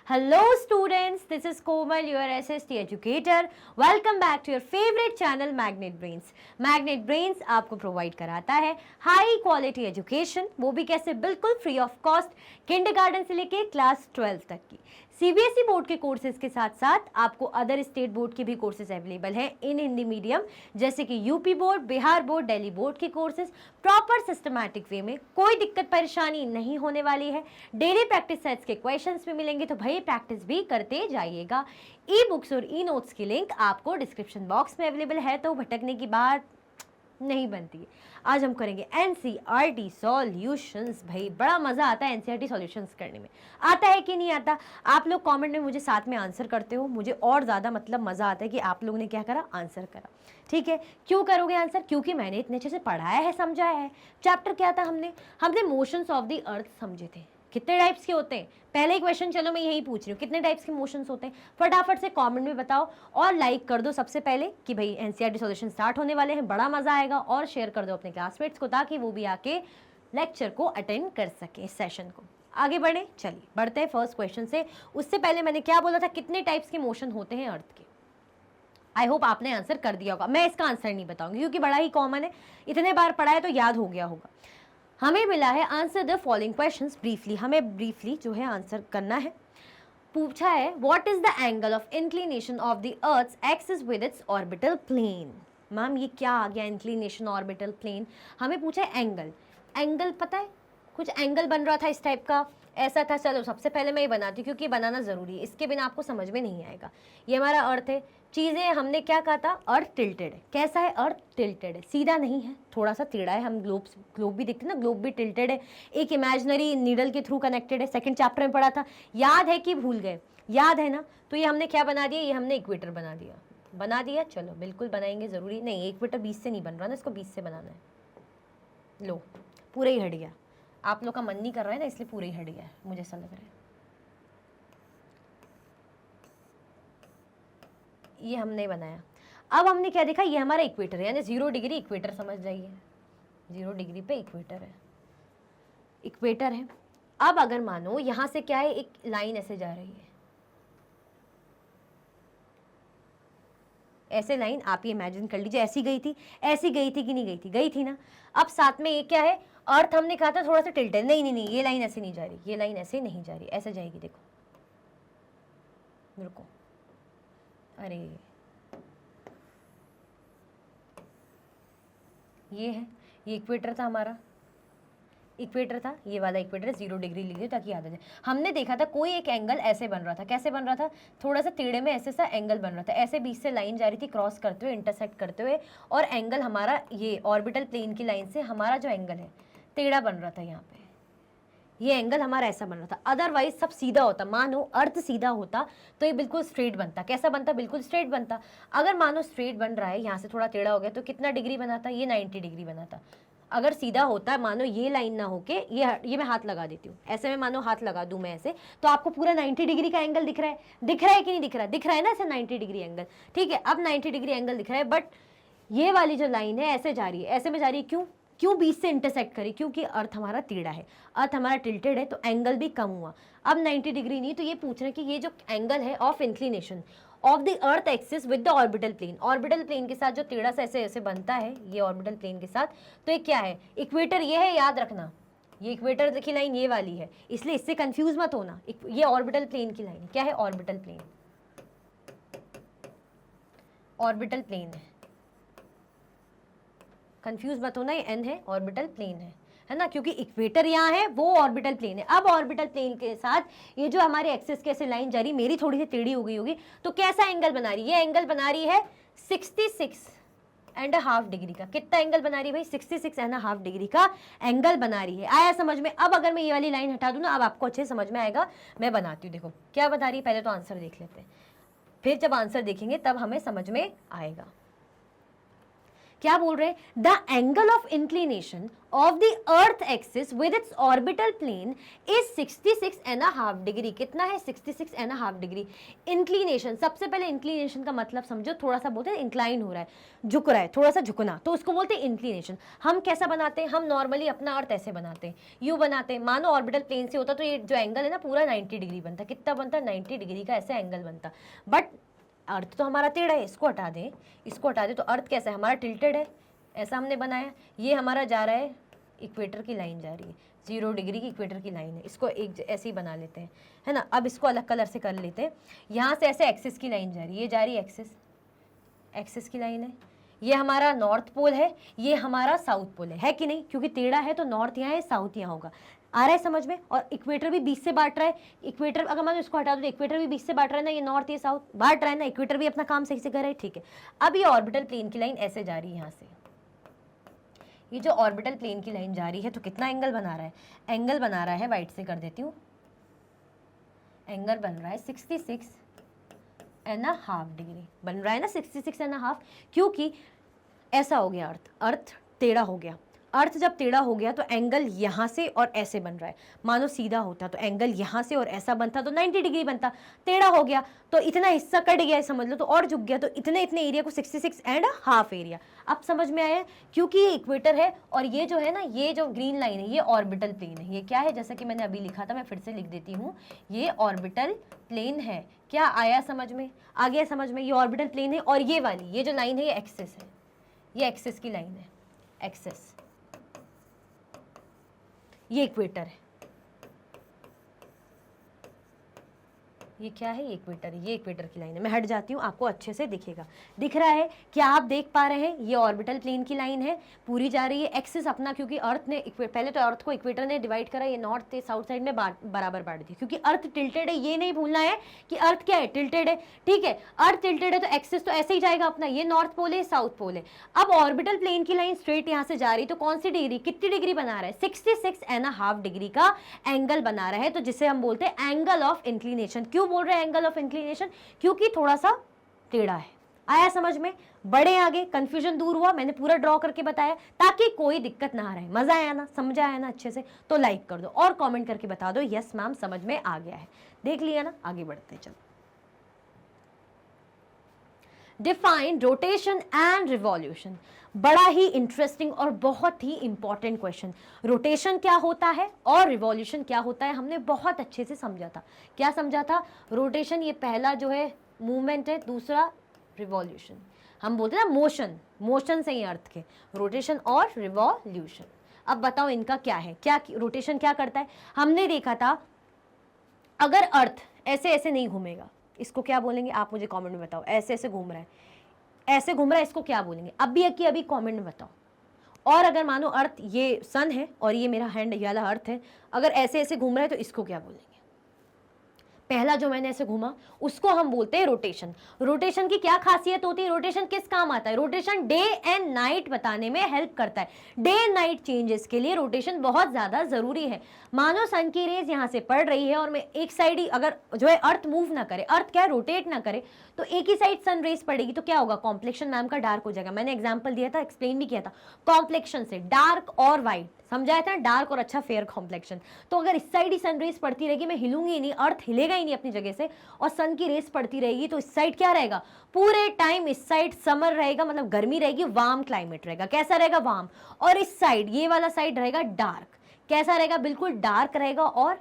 Hello students, this is Komal, your SST educator. Welcome back to your favorite channel Magnet Brains. Magnet Brains आपको provide कराता है high quality education, वो भी कैसे, बिल्कुल free of cost, kindergarten से लेके क्लास 12 तक की। सीबीएसई बोर्ड के कोर्सेज के साथ साथ आपको अदर स्टेट बोर्ड के भी कोर्सेज अवेलेबल हैं इन हिंदी मीडियम, जैसे कि UP board, Bihar board, Delhi board के कोर्सेज प्रॉपर सिस्टमैटिक वे में, कोई दिक्कत परेशानी नहीं होने वाली है। डेली प्रैक्टिस सेट्स के क्वेश्चंस भी मिलेंगे, तो भाई प्रैक्टिस भी करते जाइएगा। ई बुक्स और ई नोट्स की लिंक आपको डिस्क्रिप्शन बॉक्स में अवेलेबल है, तो भटकने की बात नहीं बनती है। आज हम करेंगे एनसीईआरटी सॉल्यूशंस। भाई बड़ा मजा आता है एनसीईआरटी सॉल्यूशंस करने में, आता है कि नहीं आता? आप लोग कमेंट में मुझे साथ में आंसर करते हो, मुझे और ज़्यादा मतलब मज़ा आता है कि आप लोगों ने क्या करा, आंसर करा। ठीक है, क्यों करोगे आंसर? क्योंकि मैंने इतने अच्छे से पढ़ाया है, समझाया है। चैप्टर क्या था, हमने मोशंस ऑफ द अर्थ समझे थे। कितने टाइप्स के होते हैं? पहले ही क्वेश्चन, चलो मैं यही पूछ रही हूँ, कितने टाइप्स के मोशंस होते हैं? फटाफट से कमेंट में बताओ और लाइक कर दो सबसे पहले कि भाई एनसीईआरटी सॉल्यूशन स्टार्ट होने वाले हैं, बड़ा मजा आएगा। और शेयर कर दो अपने क्लासमेट्स को, ताकि वो भी आके लेक्चर को अटेंड कर सके, इस सेशन को। आगे बढ़े, चलिए बढ़ते हैं फर्स्ट क्वेश्चन से। उससे पहले मैंने क्या बोला था, कितने टाइप्स के मोशन होते हैं अर्थ के? आई होप आपने आंसर कर दिया होगा। मैं इसका आंसर नहीं बताऊंगी क्योंकि बड़ा ही कॉमन है, इतने बार पढ़ा है तो याद हो गया होगा। हमें मिला है answer the following questions briefly, हमें ब्रीफली जो है आंसर करना है। पूछा है what is the angle of inclination of the earth's axis with its orbital plane. Ma'am ये क्या आ गया, इंक्लिनेशन ऑर्बिटल प्लेन? हमें पूछा है एंगल। एंगल पता है, कुछ एंगल बन रहा था इस टाइप का, ऐसा था। चलो सबसे पहले मैं ये बनाती हूँ क्योंकि बनाना ज़रूरी है, इसके बिना आपको समझ में नहीं आएगा। ये हमारा अर्थ है, चीज़ें हमने क्या कहा था, अर्थ टिल्टेड है। कैसा है अर्थ? टिल्टेड है, सीधा नहीं है, थोड़ा सा टेढ़ा है। हम ग्लोब भी दिखते ना, ग्लोब भी टिल्टेड है, एक इमेजिनरी नीडल के थ्रू कनेक्टेड है। सेकंड चैप्टर में पढ़ा था, याद है कि भूल गए? याद है ना? तो ये हमने क्या बना दिया, ये हमने इक्वेटर बना दिया। चलो बिल्कुल बनाएंगे, ज़रूरी नहीं, इक्वेटर 20 से नहीं बन रहा ना, इसको 20 से बनाना है। लो पूरा ही हट गया, आप लोग का मन नहीं कर रहा है ना, इसलिए पूरा ही हट गया है, मुझे ऐसा लग रहा है। ये हमने बनाया। अब हमने क्या देखा, ये हमारा इक्वेटर है, यानी 0 डिग्री इक्वेटर समझ जाइए। 0 डिग्री पे इक्वेटर है। अब अगर मानो यहां से क्या है, एक लाइन ऐसे जा रही है, ऐसे लाइन आप ये इमेजिन कर लीजिए, ऐसी गई थी कि नहीं गई थी? गई थी ना। अब साथ में ये क्या है, अर्थ हमने कहा था थोड़ा सा टिल्टेड, नहीं, ये लाइन ऐसे नहीं जा रही, ये लाइन ऐसे नहीं जा रही, ऐसे जाएगी। देखो, रुको, अरे ये है, ये इक्वेटर था हमारा, इक्वेटर था, ये वाला इक्वेटर है। 0 डिग्री लिख दो ताकि याद आ जाए। हमने देखा था कोई एक एंगल ऐसे बन रहा था, कैसे बन रहा था, थोड़ा सा टेढ़े में ऐसे सा एंगल बन रहा था, ऐसे बीच से लाइन जा रही थी क्रॉस करते हुए, इंटरसेक्ट करते हुए, और एंगल हमारा ये ऑर्बिटल प्लेन की लाइन से हमारा जो एंगल है टेढ़ा बन रहा था। यहाँ पे ये एंगल हमारा ऐसा बन रहा था, अदरवाइज सब सीधा होता। मानो अर्थ सीधा होता तो ये बिल्कुल स्ट्रेट बनता। कैसा बनता? बिल्कुल स्ट्रेट बनता। अगर मानो स्ट्रेट बन रहा है, यहाँ से थोड़ा टेढ़ा हो गया, तो कितना डिग्री बनाता? ये 90 डिग्री बनाता। अगर सीधा होता, मानो ये लाइन ना होके ये मैं हाथ लगा देती हूँ, ऐसे में मानो हाथ लगा दूं मैं ऐसे, तो आपको पूरा 90 डिग्री का एंगल दिख रहा है कि नहीं दिख रहा है? दिख रहा है ना, ऐसे 90 डिग्री एंगल। ठीक है, अब 90 डिग्री एंगल दिख रहा है, बट ये वाली जो लाइन है ऐसे जा रही है, ऐसे में जा रही है। क्यों बीच से इंटरसेक्ट करी? क्योंकि अर्थ हमारा टेढ़ा है, अर्थ हमारा टिल्टेड है, तो एंगल भी कम हुआ। अब 90 डिग्री नहीं, तो ये पूछ रहे हैं कि ये जो एंगल है of inclination of the earth axis with the orbital plane के साथ जो टेढ़ा सा ऐसे बनता है, ये ऑर्बिटल प्लेन के साथ, तो ये क्या है? इक्वेटर ये है, याद रखना, ये इक्वेटर की लाइन ये वाली है, इसलिए इससे कंफ्यूज मत होना। ये ऑर्बिटल प्लेन की लाइन क्या है? ऑर्बिटल प्लेन है, कंफ्यूज मत होना, ये एन है, ऑर्बिटल प्लेन है ना, क्योंकि इक्वेटर यहाँ है, वो ऑर्बिटल प्लेन है। अब ऑर्बिटल प्लेन के साथ ये जो हमारे एक्सिस के ऐसे लाइन जा रही, मेरी थोड़ी सी टेढ़ी हो गई होगी, तो कैसा एंगल बना रही है? ये एंगल बना रही है 66.5 डिग्री का। कितना एंगल बना रही है भाई? 66.5 डिग्री का एंगल बना रही है। आया समझ में? अब अगर मैं ये वाली लाइन हटा दूं ना, अब आपको अच्छे समझ में आएगा। मैं बनाती हूँ, देखो क्या बता रही है। पहले तो आंसर देख लेते हैं, फिर जब आंसर देखेंगे तब हमें समझ में आएगा। क्या बोल रहे हैं, the angle of inclination of the earth axis with its orbital plane is 66.5 degree. कितना है, 66.5 डिग्री। इंक्लिनेशन, सबसे पहले इंक्लिनेशन का मतलब समझो, थोड़ा सा बोलते हैं इंक्लाइन हो रहा है, झुक रहा है, थोड़ा सा झुकना, तो उसको बोलते हैं इंक्लिनेशन। हम कैसा बनाते हैं, हम नॉर्मली अपना अर्थ ऐसे बनाते हैं, यूं बनाते हैं, मानो ऑर्बिटल प्लेन से होता तो ये जो एंगल है ना पूरा 90 डिग्री बनता। कितना बनता, 90 डिग्री का ऐसे एंगल बनता। बट अर्थ तो हमारा टेढ़ा है, इसको हटा दें, इसको हटा दें, तो अर्थ कैसा है, हमारा टिल्टेड है, ऐसा हमने बनाया। ये हमारा जा रहा है, इक्वेटर की लाइन जा रही है, 0 डिग्री की इक्वेटर की लाइन है, इसको एक ऐसे ही बना लेते हैं, है ना। अब इसको अलग कलर से कर लेते हैं। यहाँ से ऐसे एक्सिस की लाइन जा रही है, ये जा रही है एक्सिस की लाइन है। ये हमारा नॉर्थ पोल है, ये हमारा साउथ पोल है कि नहीं, क्योंकि टेढ़ा है तो नॉर्थ यहाँ है, साउथ यहाँ होगा। आ रहा है समझ में। और इक्वेटर भी 20 से बांट रहा है, इक्वेटर अगर मैं इसको हटा दूं तो इक्वेटर भी 20 से बांट रहा है ना, ये नॉर्थ ये साउथ बांट रहा है ना, इक्वेटर भी अपना काम सही से कर रहा है, ठीक है। अब ये ऑर्बिटल प्लेन की लाइन ऐसे जा रही है, यहाँ से ये जो ऑर्बिटल प्लेन की लाइन जा रही है, तो कितना एंगल बना रहा है, एंगल बना रहा है, वाइट से कर देती हूँ, एंगल बन रहा है 66.5 डिग्री बन रहा है ना, 66.5, क्योंकि ऐसा हो गया अर्थ टेढ़ा हो गया। अर्थ जब टेढ़ा हो गया तो एंगल यहाँ से और ऐसे बन रहा है। मानो सीधा होता तो एंगल यहाँ से और ऐसा बनता तो 90 डिग्री बनता, टेढ़ा हो गया तो इतना हिस्सा कट गया समझ लो, तो और झुक गया, तो इतने एरिया को 66.5 एरिया। अब समझ में आया, क्योंकि ये इक्वेटर है और ये जो है ना, ये जो ग्रीन लाइन है ये ऑर्बिटल प्लेन है। ये क्या है, जैसा कि मैंने अभी लिखा था, मैं फिर से लिख देती हूँ, ये ऑर्बिटल प्लेन है। क्या आया समझ में, आ गया समझ में, ये ऑर्बिटल प्लेन है। और ये वाली ये जो लाइन है ये एक्सिस है, ये एक्सिस की लाइन है, एक्सिस, ये इक्वेटर है, ये क्या है, ये इक्वेटर है, ये इक्वेटर की लाइन है। मैं हट जाती हूँ, आपको अच्छे से दिखेगा, दिख रहा है, क्या आप देख पा रहे हैं, ये ऑर्बिटल प्लेन की लाइन है, पूरी जा रही है एक्सिस अपना, क्योंकि अर्थ ने पहले तो अर्थ को इक्वेटर ने डिवाइड करा, ये नॉर्थ से साउथ साइड में बराबर बांट दी, क्योंकि अर्थ टिल्टेड है, ये नहीं भूलना है कि अर्थ क्या है, टिल्टेड है, ठीक है। अर्थ टिल्टेड है तो एक्सिस तो ऐसे ही जाएगा अपना, ये नॉर्थ पोल है, साउथ पोल है। अब ऑर्बिटल प्लेन की लाइन स्ट्रेट यहाँ से जा रही, तो कौन सी डिग्री, कितनी डिग्री बना रहा है, 66.5 डिग्री का एंगल बना रहा है, तो जिसे हम बोलते हैं एंगल ऑफ इंक्लिनेशन। क्यों बोल रहे हैं एंगल ऑफ इंक्लिनेशन, क्योंकि थोड़ा सा टेढ़ा है। आया समझ में, बड़े आगे, कंफ्यूजन दूर हुआ, मैंने पूरा ड्रॉ करके बताया ताकि कोई दिक्कत ना रहे। मजा आया ना, समझा आया ना अच्छे से, तो लाइक कर दो और कमेंट करके बता दो यस मैम समझ में आ गया है। देख लिया ना, आगे बढ़ते चलो। डिफाइन रोटेशन एंड रिवॉल्यूशन, बड़ा ही इंटरेस्टिंग और बहुत ही इंपॉर्टेंट क्वेश्चन। रोटेशन क्या होता है और रिवॉल्यूशन क्या होता है, हमने बहुत अच्छे से समझा था। क्या समझा था, रोटेशन ये पहला जो है मूवमेंट है, दूसरा रिवॉल्यूशन, हम बोलते हैं ना मोशन, मोशन से ही अर्थ के, रोटेशन और रिवॉल्यूशन। अब बताओ इनका क्या है, क्या रोटेशन क्या करता है। हमने देखा था अगर अर्थ ऐसे ऐसे नहीं घूमेगा, इसको क्या बोलेंगे आप मुझे कमेंट में बताओ। ऐसे ऐसे घूम रहा है, ऐसे घूम रहा है, इसको क्या बोलेंगे अभी अभी कमेंट में बताओ। और अगर मानो अर्थ ये सन है और ये मेरा हैंड ये वाला अर्थ है, अगर ऐसे ऐसे घूम रहा है तो इसको क्या बोलेंगे। पहला जो मैंने ऐसे घूमा उसको हम बोलते हैं रोटेशन। रोटेशन की क्या खासियत होती है, रोटेशन किस काम आता है, रोटेशन डे एंड नाइट बताने में हेल्प करता है। डे एंड नाइट चेंजेस के लिए रोटेशन बहुत ज्यादा जरूरी है। मानो सन की रेज यहाँ से पड़ रही है और मैं एक साइड ही अगर जो है अर्थ मूव ना करे, अर्थ क्या रोटेट ना करे, तो एक ही साइड सन रेज पड़ेगी, तो क्या होगा, कॉम्प्लेक्शन मैम का डार्क हो जाएगा। मैंने एग्जाम्पल दिया था, एक्सप्लेन भी किया था, कॉम्प्लेक्शन से डार्क और व्हाइट समझाया था, डार्क और अच्छा फेयर कॉम्प्लेक्शन। तो अगर इस साइड ही सन रेस पड़ती रहेगी, मैं हिलूंगी ही नहीं, अर्थ हिलेगा ही नहीं अपनी जगह से, और सन की रेस पड़ती रहेगी, तो इस साइड क्या रहेगा, पूरे टाइम इस साइड समर रहेगा, मतलब गर्मी रहेगी, वार्म क्लाइमेट रहेगा। कैसा रहेगा, वार्म। और इस साइड ये वाला साइड रहेगा डार्क, कैसा रहेगा, बिल्कुल डार्क रहेगा और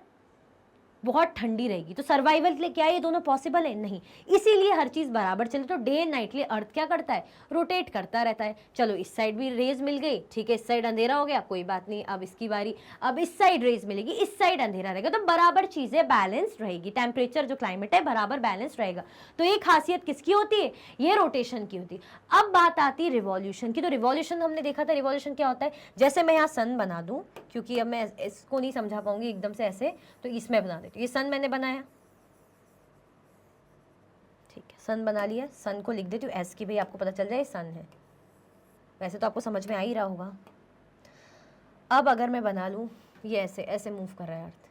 बहुत ठंडी रहेगी। तो सर्वाइवल के लिए क्या ये दोनों पॉसिबल है, नहीं, इसीलिए हर चीज बराबर चले। तो डे एंड नाइट के लिए अर्थ क्या करता है, रोटेट करता रहता है। चलो इस साइड भी रेज मिल गई, ठीक है, इस साइड अंधेरा हो गया, कोई बात नहीं, अब इसकी बारी, अब इस साइड रेज मिलेगी, इस साइड अंधेरा रहेगा, तो बराबर चीजें बैलेंस्ड रहेगी, टेम्परेचर जो क्लाइमेट है बराबर बैलेंस रहेगा। तो ये खासियत किसकी होती है, ये रोटेशन की होती है। अब बात आती है रिवॉल्यूशन की। तो रिवॉल्यूशन हमने देखा था, रिवॉल्यूशन क्या होता है, जैसे मैं यहाँ सन बना दूं, क्योंकि अब मैं इसको नहीं समझा पाऊंगी एकदम से ऐसे, तो इसमें बना देती हूँ। ये सन मैंने बनाया, ठीक है, सन बना लिया, सन को लिख देती हूँ एस की, भाई आपको पता चल जाए सन है, वैसे तो आपको समझ में आ ही रहा होगा। अब अगर मैं बना लूँ ये ऐसे ऐसे मूव कर रहा है अर्थ,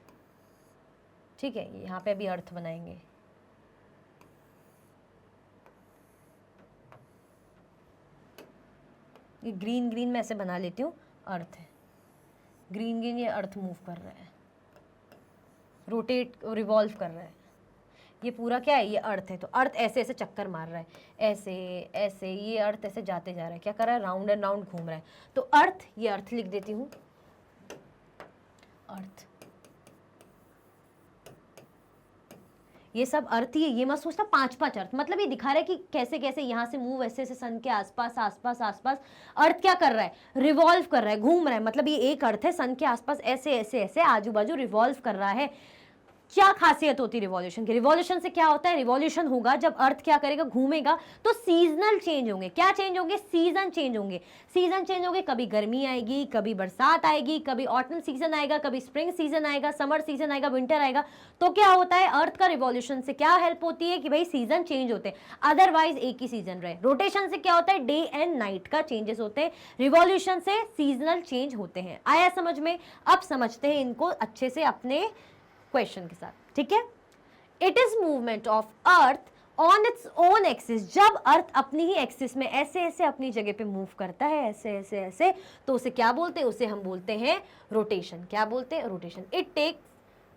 ठीक है, यहाँ पे अभी अर्थ बनाएंगे, ये ग्रीन ग्रीन मैं ऐसे बना लेती हूँ, अर्थ है, ग्रीन ग्रीन ये अर्थ मूव कर रहा है, रोटेट रिवॉल्व कर रहा है, ये पूरा क्या है, ये अर्थ है। तो अर्थ ऐसे ऐसे चक्कर मार रहा है, ऐसे ऐसे, ये अर्थ ऐसे जाते जा रहा है, क्या कर रहा है, राउंड एंड राउंड घूम रहा है। तो अर्थ, ये अर्थ लिख देती हूँ, अर्थ, ये सब अर्थ ही है। ये मत सोचना 5-5 अर्थ, मतलब ये दिखा रहा है कि कैसे कैसे यहाँ से मूव ऐसे ऐसे सन के आसपास आसपास आसपास अर्थ क्या कर रहा है, रिवॉल्व कर रहा है, घूम रहा है। मतलब ये एक अर्थ है, सन के आसपास ऐसे ऐसे ऐसे आजू बाजू रिवॉल्व कर रहा है। क्या खासियत होती है रिवॉल्यूशन की, रिवॉल्यूशन से क्या होता है, रिवॉल्यूशन होगा जब अर्थ क्या करेगा, घूमेगा, तो सीजनल चेंज होंगे। क्या चेंज होंगे, सीजन चेंज होंगे। सीजन चेंज होंगे, कभी गर्मी आएगी, कभी बरसात आएगी, कभी ऑटम सीजन आएगा, कभी स्प्रिंग सीजन आएगा, समर सीजन आएगा, विंटर आएगा। तो क्या होता है, अर्थ का रिवॉल्यूशन से क्या हेल्प होती है कि भाई सीजन चेंज होते हैं, अदरवाइज एक ही सीजन रहे। रोटेशन से क्या होता है, डे एंड नाइट का चेंजेस होते हैं, रिवॉल्यूशन से सीजनल चेंज होते हैं। आया समझ में? अब समझते हैं इनको अच्छे से अपने क्वेश्चन के साथ, ठीक है। It is movement of earth on its own axis. जब अर्थ अपनी ही एक्सिस में ऐसे ऐसे अपनी जगह पे मूव करता है, ऐसे ऐसे ऐसे, तो उसे क्या बोलते हैं, उसे हम बोलते हैं रोटेशन। क्या बोलते हैं, rotation. It take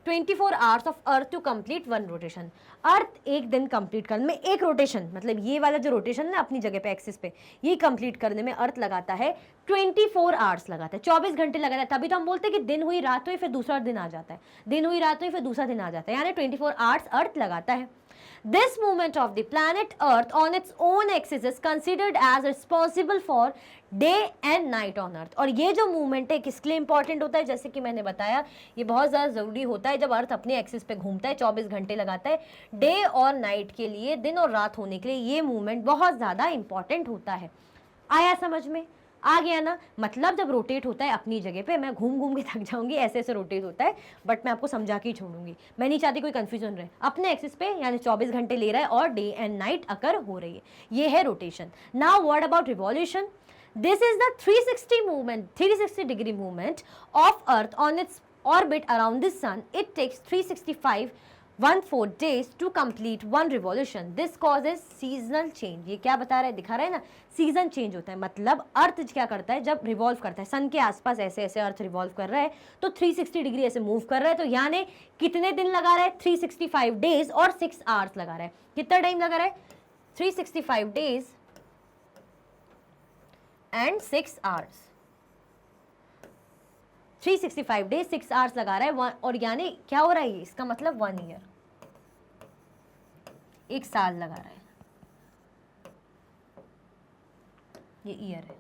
24 hours of earth to complete one rotation. Earth एक दिन कंप्लीट करने में, एक रोटेशन मतलब ये वाला जो रोटेशन है अपनी जगह पे एक्सिस पे, ये कंप्लीट करने में अर्थ लगाता है 24 आवर्स लगाता है, 24 घंटे लगाता है। तभी तो हम बोलते हैं कि दिन हुई रात हुई फिर दूसरा दिन आ जाता है, दिन हुई रात हुई फिर दूसरा दिन आ जाता है, यानी 24 आवर्स अर्थ लगाता है। This movement of the planet Earth on its own axis is considered as responsible for day and night on earth. और ये जो मूवमेंट है किसके लिए इंपॉर्टेंट होता है, जैसे कि मैंने बताया ये बहुत ज़्यादा ज़रूरी होता है जब अर्थ अपने एक्सिस पे घूमता है, 24 घंटे लगाता है। डे और नाइट के लिए, दिन और रात होने के लिए ये मूवमेंट बहुत ज़्यादा इंपॉर्टेंट होता है। आया समझ में? आ गया ना? मतलब जब रोटेट होता है अपनी जगह पे, मैं घूम घूम के थक जाऊंगी, ऐसे ऐसे रोटेट होता है, बट मैं आपको समझा के ही छोड़ूंगी, मैं नहीं चाहती कोई कंफ्यूजन रहे। अपने एक्सिस पे यानी 24 घंटे ले रहा है और डे एंड नाइट अकर हो रही है, ये है rotation. Now what about revolution? This is the 360 degree movement of Earth on its orbit around the sun. It takes 365.14 days to complete one revolution. This causes seasonal change. ये क्या बता रहा है, दिखा रहा है ना, सीजन चेंज होता है। मतलब अर्थ क्या करता है, जब रिवॉल्व करता है सन के आसपास ऐसे ऐसे अर्थ रिवॉल्व कर रहा है, तो 360 डिग्री ऐसे मूव कर रहा है, तो यानी कितने दिन लगा रहा है, 365 डेज और 6 आवर्स लगा रहा है। कितना टाइम लगा रहा है, 365 days and 6 hours, 365 days 6 hours लगा रहा है। और यानी क्या हो रहा है, इसका मतलब 1 ईयर, 1 साल लगा रहा है, ये ईयर है।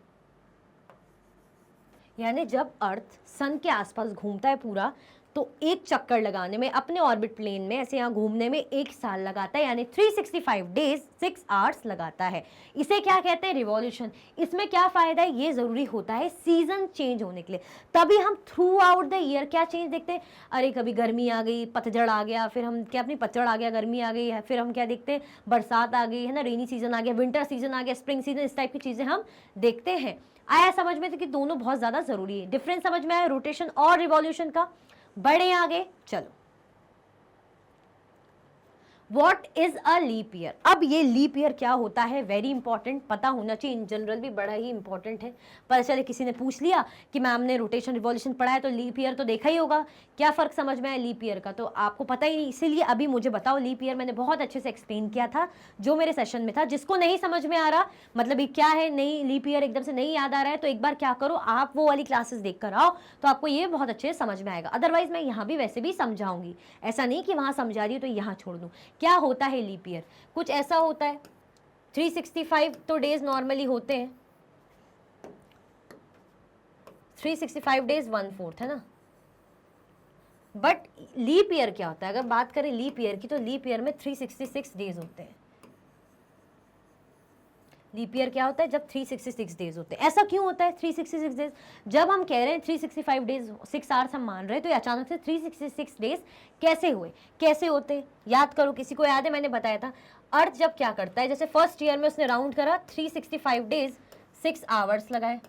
यानी जब अर्थ सन के आसपास घूमता है पूरा, तो एक चक्कर लगाने में अपने ऑर्बिट प्लेन में ऐसे यहाँ घूमने में 1 साल लगाता है, यानी 365 डेज 6 आवर्स लगाता है। इसे क्या कहते हैं, रिवॉल्यूशन। इसमें क्या फायदा है, ये जरूरी होता है सीजन चेंज होने के लिए। तभी हम थ्रू आउट द ईयर क्या चेंज देखते हैं, अरे कभी गर्मी आ गई, पतझड़ आ गया, फिर हम क्या, अपनी पतझड़ आ गया, गर्मी आ गई है, फिर हम क्या देखते हैं, बरसात आ गई है ना, रेनी सीजन आ गया, विंटर सीजन आ गया, स्प्रिंग सीजन, इस टाइप की चीजें हम देखते हैं। आया समझ में? तो कि दोनों बहुत ज्यादा जरूरी है। डिफरेंस समझ में आया रोटेशन और रिवॉल्यूशन का? बढ़े आगे, चलो। What is a leap year? अब ये लीप ईयर क्या होता है, वेरी इंपॉर्टेंट, पता होना चाहिए, इन जनरल भी बड़ा ही इंपॉर्टेंट है। पर चले किसी ने पूछ लिया कि मैम ने रोटेशन रिवॉल्यूशन पढ़ा है तो लीप ईयर तो देखा ही होगा, क्या फ़र्क समझ में आया लीप ईयर का, तो आपको पता ही नहीं। इसीलिए अभी मुझे बताओ, लीप ईयर मैंने बहुत अच्छे से एक्सप्लेन किया था जो मेरे सेशन में था। जिसको नहीं समझ में आ रहा, मतलब ये क्या है, नहीं लीप ईयर एकदम से नहीं याद आ रहा है, तो एक बार क्या करो, आप वो वाली क्लासेस देख कर आओ, तो आपको ये बहुत अच्छे से समझ में आएगा। अदरवाइज मैं यहाँ भी वैसे भी समझाऊंगी, ऐसा नहीं कि वहाँ समझा रही हूँ तो यहाँ छोड़ दूँ। क्या होता है लीप ईयर? कुछ ऐसा होता है, 365 तो डेज नॉर्मली होते हैं, 365 डेज 1/4 है ना। बट लीप ईयर क्या होता है, अगर बात करें लीप ईयर की, तो लीप ईयर में 366 डेज होते हैं। लीप ईयर क्या होता है, जब 366 डेज होते हैं। ऐसा क्यों होता है 366 डेज? जब हम कह रहे हैं 365 डेज 6 आवर्स हम मान रहे हैं, तो ये अचानक से 366 डेज कैसे हुए, कैसे होते? याद करो, किसी को याद है, मैंने बताया था। अर्थ जब क्या करता है, जैसे फर्स्ट ईयर में उसने राउंड करा, 365 डेज 6 आवर्स लगाए,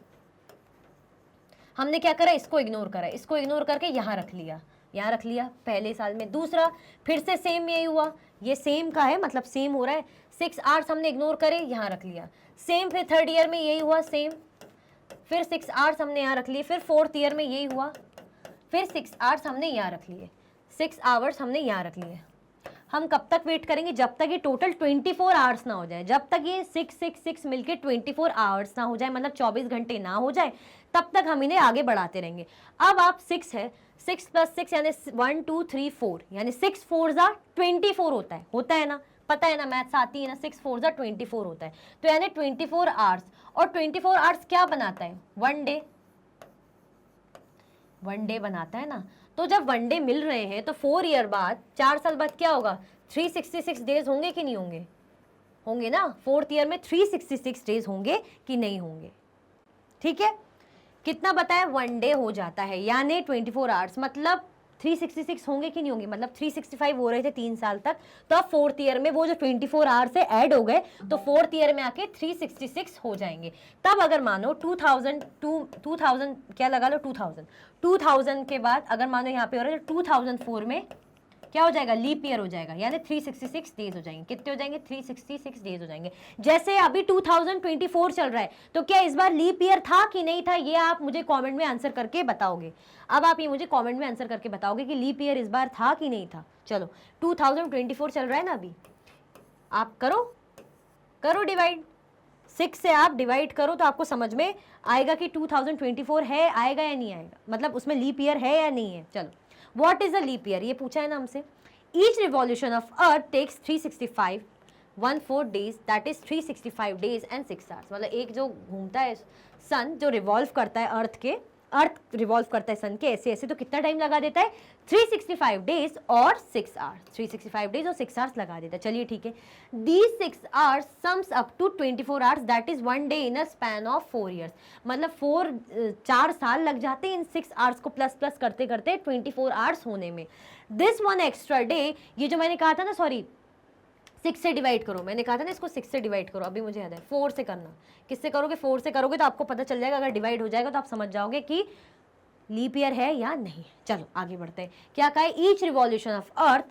हमने क्या करा, इसको इग्नोर करा, इसको इग्नोर करके यहाँ रख लिया, यहाँ रख लिया पहले साल में। दूसरा फिर से सेम यही हुआ, ये सेम का है, मतलब सेम हो रहा है, 6 आवर्स हमने इग्नोर करे, यहाँ रख लिया। सेम फिर थर्ड ईयर में यही हुआ, सेम फिर 6 आवर्स हमने यहाँ रख लिए, फिर 4th ईयर में यही हुआ, फिर 6 आवर्स हमने यहाँ रख लिए, 6 आवर्स हमने यहाँ रख लिए। हम कब तक वेट करेंगे? जब तक ये टोटल 24 आवर्स ना हो जाए, जब तक ये 6 मिलके 24 आवर्स ना हो जाए, मतलब 24 घंटे ना हो जाए, तब तक हम इन्हें आगे बढ़ाते रहेंगे। अब आप 6 है, 6 + 6 यानी 1 2 3 4, यानी 6 4 24 होता है ना, पता है ना, मैथ्स आती है ना, 6 4 24 होता है। तो यानी 24 आवर्स, और 24 आवर्स क्या बनाता है? 1 डे बनाता है ना। तो जब 1 डे मिल रहे हैं तो 4 ईयर बाद, 4 साल बाद क्या होगा? 366 डेज होंगे कि नहीं होंगे? होंगे ना। 4th ईयर में 366 डेज होंगे कि नहीं होंगे? ठीक है, कितना बताया? 1 डे हो जाता है, यानी 24 आवर्स, मतलब 366 होंगे कि नहीं होंगे? मतलब 365 हो रहे थे 3 साल तक, तो अब 4th ईयर में वो जो 24 आवर्स से ऐड हो गए, तो 4th ईयर में आके 366 हो जाएंगे। तब अगर मानो 2000 क्या लगा लो, 2000 के बाद अगर मानो यहाँ पे हो रहा है 2004 में क्या हो जाएगा? लीप ईयर हो जाएगा, यानी 366 डेज हो जाएंगे। कितने हो जाएंगे? 366 डेज हो जाएंगे। जैसे अभी 2024 चल रहा है, तो क्या इस बार लीप ईयर था कि नहीं था? ये आप मुझे कमेंट में आंसर करके बताओगे। अब आप ये मुझे कमेंट में आंसर करके बताओगे कि लीप ईयर इस बार था कि नहीं था। चलो 2024 चल रहा है ना अभी, आप करो डिवाइड, 6 से आप डिवाइड करो तो आपको समझ में आएगा कि 2024 है, आएगा या नहीं आएगा, मतलब उसमें लीप ईयर है या नहीं है। चलो, what is a leap year, ये पूछा है ना हमसे। Each revolution of earth takes 365 14 days, that is 365 days and 6 hours. मतलब एक जो घूमता है सन, जो रिवॉल्व करता है अर्थ रिवॉल्व करता है सन के ऐसे ऐसे, तो कितना टाइम लगा देता है? 365 डेज और 6 आवर्स, 365 डेज और 6 आवर्स लगा देता है। चलिए ठीक है, these 6 hours sums up to 24 hours, that is 1 day in a span of 4 years. मतलब 4 साल लग जाते हैं इन 6 आवर्स को प्लस प्लस करते करते 24 आवर्स होने में। दिस 1 एक्स्ट्रा डे, ये जो मैंने कहा था ना, सॉरी 6 से डिवाइड करो, मैंने कहा था ना इसको 6 से डिवाइड करो, अभी मुझे याद है 4 से करना। किससे करोगे? 4 से करोगे तो आपको पता चल जाएगा, अगर डिवाइड हो जाएगा तो आप समझ जाओगे कि लीप ईयर है या नहीं। चलो आगे बढ़ते हैं। क्या कहा है? Each revolution of earth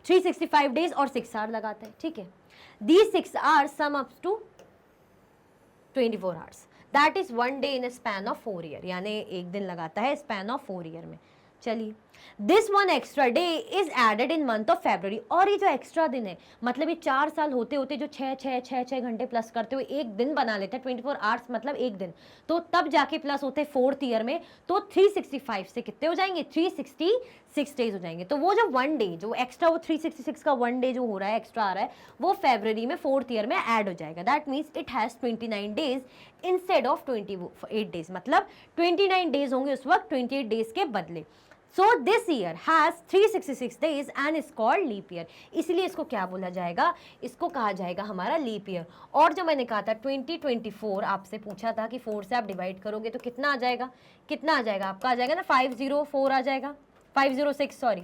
365 days और 6 आवर लगाते हैं। ठीक है, these 6 hours sum up to 24 hours, that is 1 day in a span of 4 year, यानी एक दिन लगाता है स्पैन ऑफ 4 ईयर में। चलिए, this 1 extra day is added in month of February, और ये जो एक्स्ट्रा दिन है, मतलब ये 4 साल होते होते जो 6 घंटे प्लस करते हुए एक दिन बना लेते हैं, 24 आवर्स मतलब एक दिन, तो तब जाके प्लस होते हैं 4th ईयर में, तो 365 से कितने हो जाएंगे? 366 डेज हो जाएंगे। तो वो जो 1 डे जो एक्स्ट्रा, वो 366 का 1 डे जो हो रहा है एक्स्ट्रा आ रहा है, वो फेब्रुवरी में 4th ईयर में ऐड हो जाएगा। That means it has 29 days instead of 28 days, मतलब 29 डेज होंगे उस वक्त 28 डेज के बदले। So this year has 366 days and is called leap year। इसलिए इसको क्या बोला जाएगा? इसको कहा जाएगा हमारा लीप ईयर। और जो मैंने कहा था 2024, आपसे पूछा था कि 4 से आप डिवाइड करोगे तो कितना आ जाएगा? कितना आ जाएगा आपका? आ जाएगा ना 504 आ जाएगा, 506 सॉरी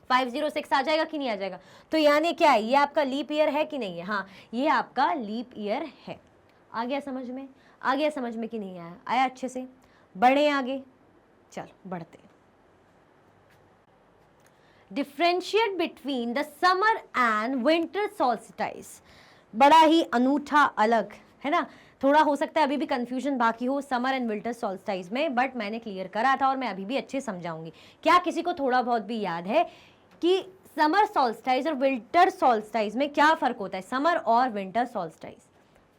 506 आ जाएगा कि नहीं आ जाएगा? तो यानी क्या है? ये आपका लीप ईयर है कि नहीं है? हाँ, ये आपका लीप ईयर है। आ गया समझ में? आ गया समझ में कि नहीं आया? आया अच्छे से? बढ़े आगे, चलो बढ़ते हैं। Differentiate between the summer and winter solstice, बड़ा ही अनूठा अलग है ना। थोड़ा हो सकता है अभी भी कंफ्यूजन बाकी हो समर एंड विंटर सॉल्स्टिस में, बट मैंने क्लियर करा था और मैं अभी भी अच्छे समझाऊंगी। क्या किसी को थोड़ा बहुत भी याद है कि समर सॉल्स्टिस और विंटर सॉल्स्टिस में क्या फर्क होता है? समर और विंटर सॉल्स्टिस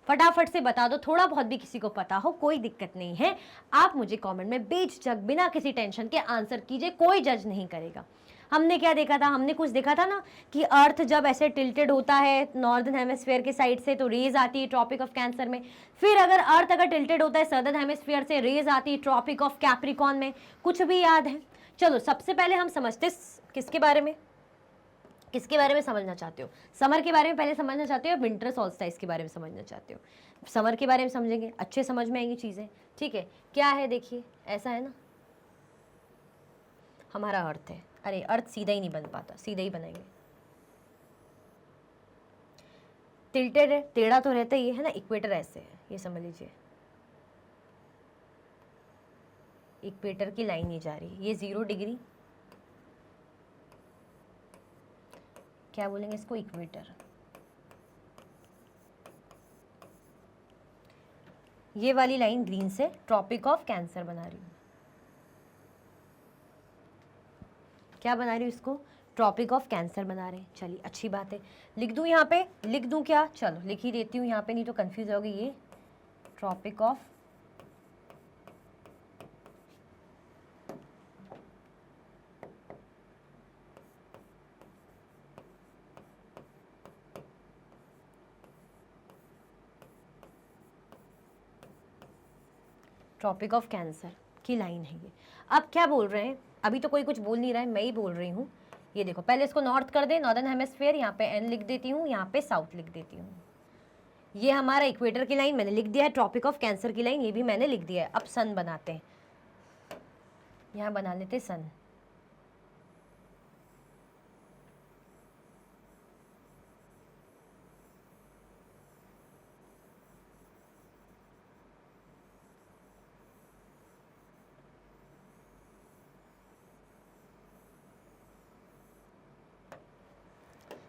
फटाफट से बता दो, थोड़ा बहुत भी किसी को पता हो कोई दिक्कत नहीं है, आप मुझे कमेंट में बेझिझक बिना किसी टेंशन के आंसर कीजिए, कोई जज नहीं करेगा। हमने क्या देखा था? हमने कुछ देखा था ना कि अर्थ जब ऐसे टिल्टेड होता है नॉर्दर्न हेमिस्फीयर के साइड से तो रेज आती है ट्रॉपिक ऑफ कैंसर में, फिर अगर अर्थ अगर टिल्टेड होता है सदर्न हेमिस्फीयर से रेज आती है ट्रॉपिक ऑफ कैप्रिकॉन में। कुछ भी याद है? चलो सबसे पहले हम समझते किसके बारे में, किसके बारे में समझना चाहते हो? समर के बारे में पहले समझना चाहते हो या विंटर सॉल्स्टिस के बारे में समझना चाहते हो? समर के बारे में समझेंगे, अच्छे समझ में आएंगी चीज़ें। ठीक है, क्या है देखिए, ऐसा है ना, हमारा अर्थ है, अरे अर्थ सीधा ही नहीं बन पाता, सीधा ही बनाएंगे, टिल्टेड है, टेढ़ा तो रहता ही है ना, इक्वेटर ऐसे है, ये समझ लीजिए, इक्वेटर की लाइन नहीं जा रही, ये 0 डिग्री, क्या बोलेंगे इसको? इक्वेटर। ये वाली लाइन ग्रीन से ट्रॉपिक ऑफ कैंसर बना रही हूँ। क्या बना रही हूँ इसको? ट्रॉपिक ऑफ कैंसर बना रहे हैं। चलिए अच्छी बात है, लिख दूँ यहाँ पे, लिख दूँ क्या? चलो लिख ही देती हूँ यहाँ पे, नहीं तो कंफ्यूज होगी। ये Tropic of Tropic of Cancer की लाइन है ये। अब क्या बोल रहे हैं? अभी तो कोई कुछ बोल नहीं रहा है, मैं ही बोल रही हूँ। ये देखो, पहले इसको नॉर्थ कर दे, नॉर्दर्न हेमिस्फीयर, यहाँ पे एन लिख देती हूँ, यहाँ पे साउथ लिख देती हूँ। ये हमारा इक्वेटर की लाइन मैंने लिख दिया है, ट्रॉपिक ऑफ कैंसर की लाइन ये भी मैंने लिख दिया है। अब सन बनाते हैं, यहाँ बना लेते सन।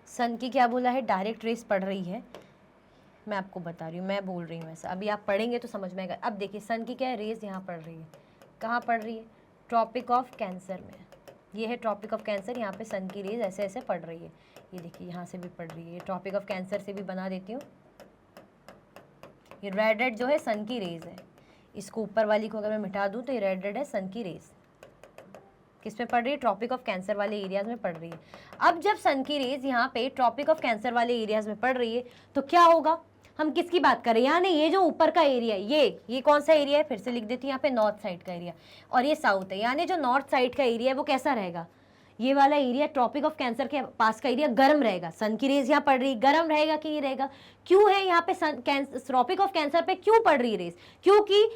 सन की क्या बोला है? डायरेक्ट रेस पड़ रही है। मैं आपको बता रही हूँ, मैं बोल रही हूँ ऐसा, अभी आप पढ़ेंगे तो समझ में आएगा। अब देखिए सन की क्या है? रेस यहाँ पड़ रही है। कहाँ पड़ रही है? ट्रॉपिक ऑफ कैंसर में। ये है ट्रॉपिक ऑफ कैंसर, यहाँ पे सन की रेज ऐसे ऐसे पड़ रही है। ये देखिए यहाँ से भी पड़ रही है। ट्रॉपिक ऑफ कैंसर से भी बना देती हूँ। ये रेड रेड जो है सन की रेज है। इसको ऊपर वाली को अगर मैं मिटा दूँ तो ये रेड रेड है सन की रेज। किस में पड़ रही है? ट्रॉपिक ऑफ कैंसर वाले एरियाज में पड़ रही है। अब जब सन की रेज यहाँ पे ट्रॉपिक ऑफ कैंसर वाले एरियाज में पड़ रही है तो क्या होगा? हम किसकी बात कर रहे हैं? यानी ये जो ऊपर का एरिया है, ये कौन सा एरिया है? फिर से लिख देती हूँ यहाँ पे, नॉर्थ साइड का एरिया, और ये साउथ है। यानी जो नॉर्थ साइड का एरिया है वो कैसा रहेगा? ये वाला एरिया ट्रॉपिक ऑफ कैंसर के पास का एरिया गर्म रहेगा। सन की रेज यहाँ पड़ रही, गर्म रहेगा कि ये रहेगा? क्यों है यहाँ पे ट्रॉपिक ऑफ कैंसर पे क्यों पड़ रही रेज? क्योंकि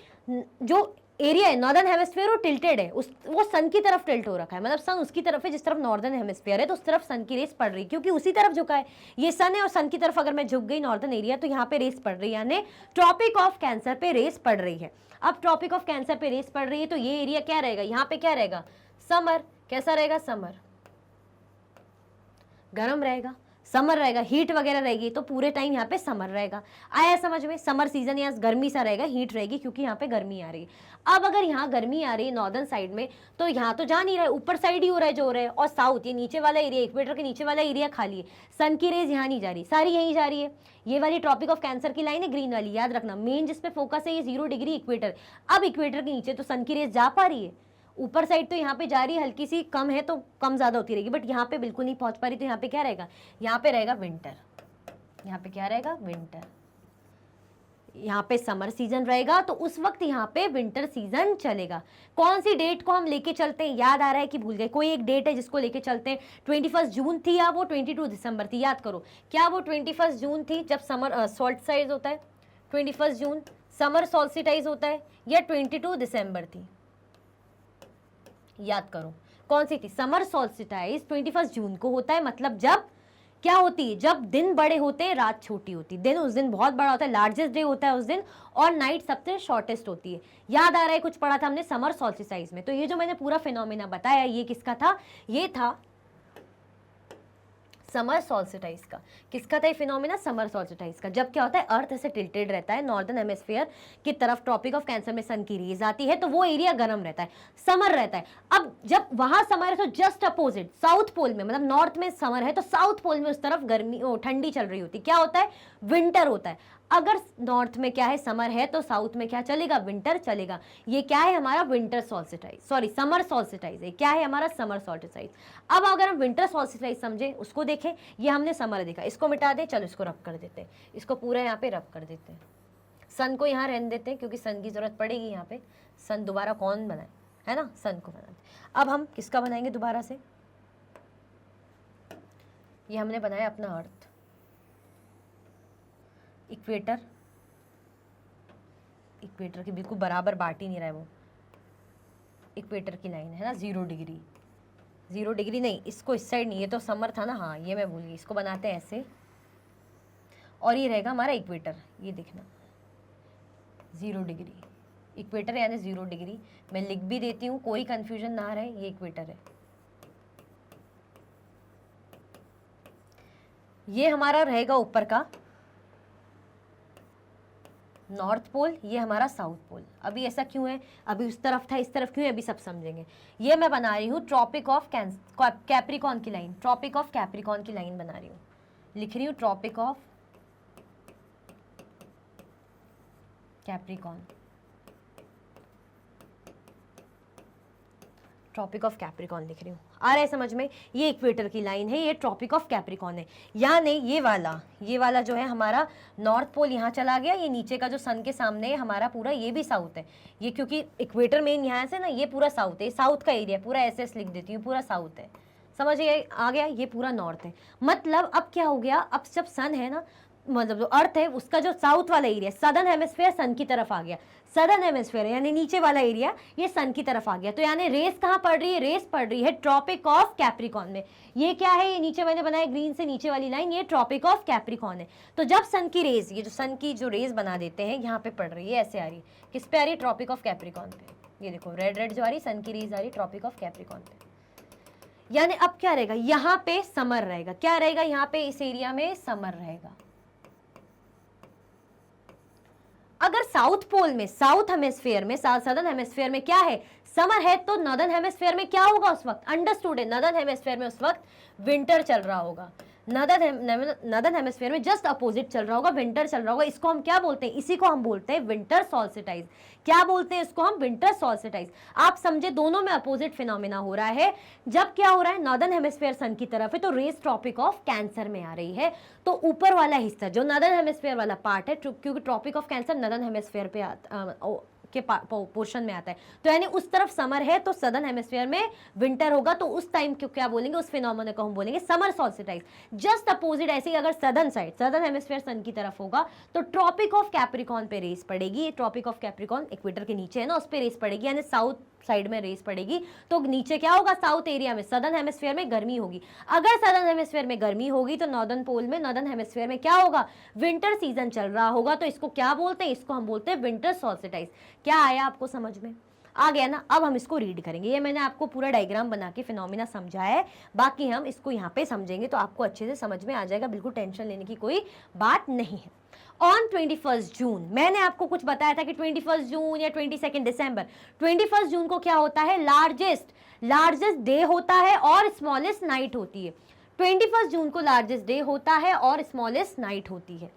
जो एरिया है नॉर्दर्न हेमिस्फीयर वो टिल्टेड है, वो सन की तरफ टिल्ट हो रखा है। मतलब सन उसकी तरफ है जिस तरफ नॉर्दर्न हेमिस्फीयर है, तो उस तरफ सन की रेस पड़ रही है क्योंकि उसी तरफ झुका है। ये सन है और सन की तरफ अगर मैं झुक गई नॉर्दर्न एरिया तो यहाँ पे रेस पड़ रही है, यानी ट्रॉपिक ऑफ कैंसर पे रेस पड़ रही है। अब ट्रॉपिक ऑफ कैंसर पे रेस पड़ रही है तो ये एरिया क्या रहेगा? यहाँ पे क्या रहेगा? समर। कैसा रहेगा? समर, गर्म रहेगा। समर रहेगा, हीट वगैरह रहेगी तो पूरे टाइम यहाँ पे समर रहेगा। आया समझ में? समर सीजन यहाँ गर्मी सा रहेगा, हीट रहेगी क्योंकि यहाँ पे गर्मी आ रही है। अब अगर यहाँ गर्मी आ रही है नॉर्दर्न साइड में तो यहाँ तो जा नहीं रहा है, ऊपर साइड ही हो रहा है जो हो रहा है। और साउथ, ये नीचे वाला एरिया, इक्वेटर के नीचे वाला एरिया खाली है। सन की रेज यहाँ नहीं जा रही, सारी यहीं जा रही है। ये वाली ट्रॉपिक ऑफ कैंसर की लाइन है ग्रीन वाली, याद रखना। मेन जिसपे फोकस है ये 0 डिग्री इक्वेटर। अब इक्वेटर के नीचे तो सन की रेज जा पा रही है, ऊपर साइड तो यहाँ पे जा रही है, हल्की सी कम है तो कम ज़्यादा होती रहेगी, बट यहाँ पे बिल्कुल नहीं पहुँच पा रही। तो यहाँ पे क्या रहेगा? यहाँ पे रहेगा विंटर। यहाँ पे क्या रहेगा? विंटर। यहाँ पे समर सीजन रहेगा तो उस वक्त यहाँ पे विंटर सीजन चलेगा। कौन सी डेट को हम लेके चलते हैं? याद आ रहा है कि भूल गए? कोई एक डेट है जिसको लेके चलते हैं। 21 जून थी या वो 22 दिसंबर थी? याद करो, क्या वो 21 जून थी जब समर सॉल्स्टिटाइज होता है? 21 जून समर सॉल्स्टिटाइज होता है, या 22 दिसंबर थी? याद करो कौन सी थी? समर सॉल्स्टिटाइज 21 जून को होता है। मतलब जब क्या होती है? जब दिन बड़े होते हैं, रात छोटी होती है। दिन उस दिन बहुत बड़ा होता है, लार्जेस्ट डे होता है उस दिन, और नाइट सबसे शॉर्टेस्ट होती है। याद आ रहा है? कुछ पढ़ा था हमने समर सॉल्स्टिटाइज में। तो ये जो मैंने पूरा फिनोमेना बताया ये किसका था? ये था समर सॉल्स्टिटाइज का। किसका था ये फिनोमेना? समर सॉल्स्टिटाइज का। जब क्या होता है, अर्थ ऐसे टिल्टेड रहता है नॉर्दर्न हेमिस्फीयर की तरफ, ट्रॉपिक ऑफ कैंसर में सन की रेज आती है तो वो एरिया गर्म रहता है, समर रहता है। अब जब वहां समर है तो जस्ट अपोजिट साउथ पोल में, मतलब नॉर्थ में समर है तो साउथ पोल में उस तरफ गर्मी ठंडी चल रही होती, क्या होता है? विंटर होता है। अगर नॉर्थ में क्या है? समर है तो साउथ में क्या चलेगा? विंटर चलेगा। ये क्या है हमारा? विंटर सॉल्स्टिटाइज, सॉरी समर सॉल्स्टिटाइज है। क्या है हमारा? समर सॉल्स्टिटाइज। अब अगर हम विंटर सॉल्स्टिटाइज समझे, उसको देखें, ये हमने समर देखा, इसको मिटा दे, चलो इसको रब कर देते हैं, इसको पूरा यहाँ पे रब कर देते हैं। सन को यहाँ रहने देते हैं क्योंकि सन की जरूरत पड़ेगी यहाँ पे। सन दोबारा कौन बनाए, है ना? सन को बनाते। अब हम किसका बनाएंगे दोबारा से? ये हमने बनाया अपना अर्थ, इक्वेटर। इक्वेटर की बिल्कुल बराबर बांट ही नहीं रहा है वो, इक्वेटर की लाइन है ना 0 डिग्री। 0 डिग्री नहीं, इसको इस साइड नहीं, ये तो समर था ना, हाँ ये मैं भूल गई। इसको बनाते हैं ऐसे, और ये रहेगा हमारा इक्वेटर। ये देखना 0 डिग्री इक्वेटर, यानी 0 डिग्री। मैं लिख भी देती हूँ, कोई कंफ्यूजन ना रहे, ये इक्वेटर है। ये हमारा रहेगा ऊपर का नॉर्थ पोल, ये हमारा साउथ पोल। अभी ऐसा क्यों है, अभी उस तरफ था, इस तरफ क्यों है, अभी सब समझेंगे। ये मैं बना रही हूँ ट्रॉपिक ऑफ कैप्रिकॉन की लाइन, ट्रॉपिक ऑफ कैप्रिकॉन की लाइन बना रही हूँ, लिख रही हूँ Tropic of Capricorn, Tropic of Capricorn लिख रही हूँ। आ रहा है समझ में, ये इक्वेटर की लाइन है, ये ट्रॉपिक ऑफ कैप्रिकॉन है। यानी ये वाला जो है हमारा नॉर्थ पोल यहाँ चला गया, ये नीचे का जो सन के सामने है हमारा पूरा, ये भी साउथ है। ये क्योंकि इक्वेटर मेन यहाँ से ना, ये पूरा साउथ है, साउथ का एरिया पूरा ऐसे लिख देती हूँ, पूरा साउथ है, समझ आ गया। ये पूरा नॉर्थ है। मतलब अब क्या हो गया, अब जब सन है ना, मतलब जो अर्थ है उसका जो साउथ वाला एरिया, सदर्न हेमिस्फीयर सन की तरफ आ गया, सदर्न हेमिस्फीयर यानी नीचे वाला एरिया ये सन की तरफ आ गया। तो यानी रेस कहाँ पड़ रही है, रेस पड़ रही है ट्रॉपिक ऑफ कैप्रिकॉन में। ये क्या है, ये नीचे मैंने बनाया ग्रीन से नीचे वाली लाइन, ये ट्रॉपिक ऑफ कैप्रिकॉन है। तो जब सन की रेस, ये जो सन की जो रेस बना देते हैं यहाँ पे पड़ रही है, ऐसे आ रही है, किस पे आ रही है, ट्रॉपिक ऑफ कैप्रिकॉन पे। ये देखो रेड रेड जो आ रही सन की रेस आ रही ट्रॉपिक ऑफ कैप्रिकॉन पे। यानी अब क्या रहेगा, यहाँ पे समर रहेगा, क्या रहेगा, यहाँ पे इस एरिया में समर रहेगा। अगर साउथ पोल में, साउथ हेमिस्फीयर में, सदर्न हेमिस्फीयर में क्या है, समर है, तो नॉर्दर्न हेमिस्फीयर में क्या होगा उस वक्त, अंडरस्टूड है, नॉर्दर्न हेमिस्फीयर में उस वक्त विंटर चल रहा होगा। नॉर्दर्न हेमिस्फीयर में जस्ट अपोजिट चल रहा होगा, विंटर चल रहा होगा। इसको हम क्या बोलते हैं, इसी को हम बोलते हैं विंटर सॉल्स्टिस। क्या बोलते हैं इसको हम, विंटर सॉल्स्टिस। आप समझे, दोनों में अपोजिट फिनोमिना हो रहा है। जब क्या हो रहा है, नॉर्दर्न हेमिस्फीयर सन की तरफ है, तो रेस ट्रॉपिक ऑफ कैंसर में आ रही है। तो ऊपर वाला हिस्सा जो नॉर्दर्न हेमिस्फीयर वाला पार्ट है, क्योंकि Tropic of Cancer northern hemisphere पे के पोर्शन में आता है, तो यानी उस तरफ समर है, तो सदर्न हेमिस्फीयर में विंटर होगा। तो उस टाइम क्यों क्या बोलेंगे, उस फिनोमेना को हम बोलेंगे समर सॉल्स्टिस। जस्ट अपोजिट ऐसे ही अगर सदर्न साइड, सदर्न हेमिस्फीयर सन की तरफ होगा, तो ट्रॉपिक ऑफ कैप्रिकॉन पे रेस पड़ेगी। ट्रॉपिक ऑफ कैप्रिकॉन इक्वेटर के नीचे है ना, उस पे रेस पड़ेगी, यानी साउथ साइड में रेस पड़ेगी। तो नीचे क्या होगा, साउथ एरिया में, सदर्न हेमिस्फीयर में गर्मी होगी। अगर सदर्न हेमिस्फीयर में गर्मी होगी, तो नॉर्दर्न पोल में, नॉर्दर्न हेमिस्फीयर में क्या होगा, विंटर सीजन चल रहा होगा। तो इसको क्या बोलते हैं, इसको हम बोलते हैं विंटर सॉल्स्टिस। क्या आया आपको समझ में, आ गया ना। अब हम इसको रीड करेंगे। ये मैंने आपको पूरा डायग्राम बना के फिनोमिना समझाया है, बाकी हम इसको यहाँ पे समझेंगे तो आपको अच्छे से समझ में आ जाएगा, बिल्कुल टेंशन लेने की कोई बात नहीं है। ऑन 21 जून, मैंने आपको कुछ बताया था कि 21 जून या 22 दिसंबर, 21 जून को क्या होता है, लार्जेस्ट डे होता है और स्मॉलेस्ट नाइट होती है। 21 जून को लार्जेस्ट डे होता है और स्मॉलेस्ट नाइट होती है।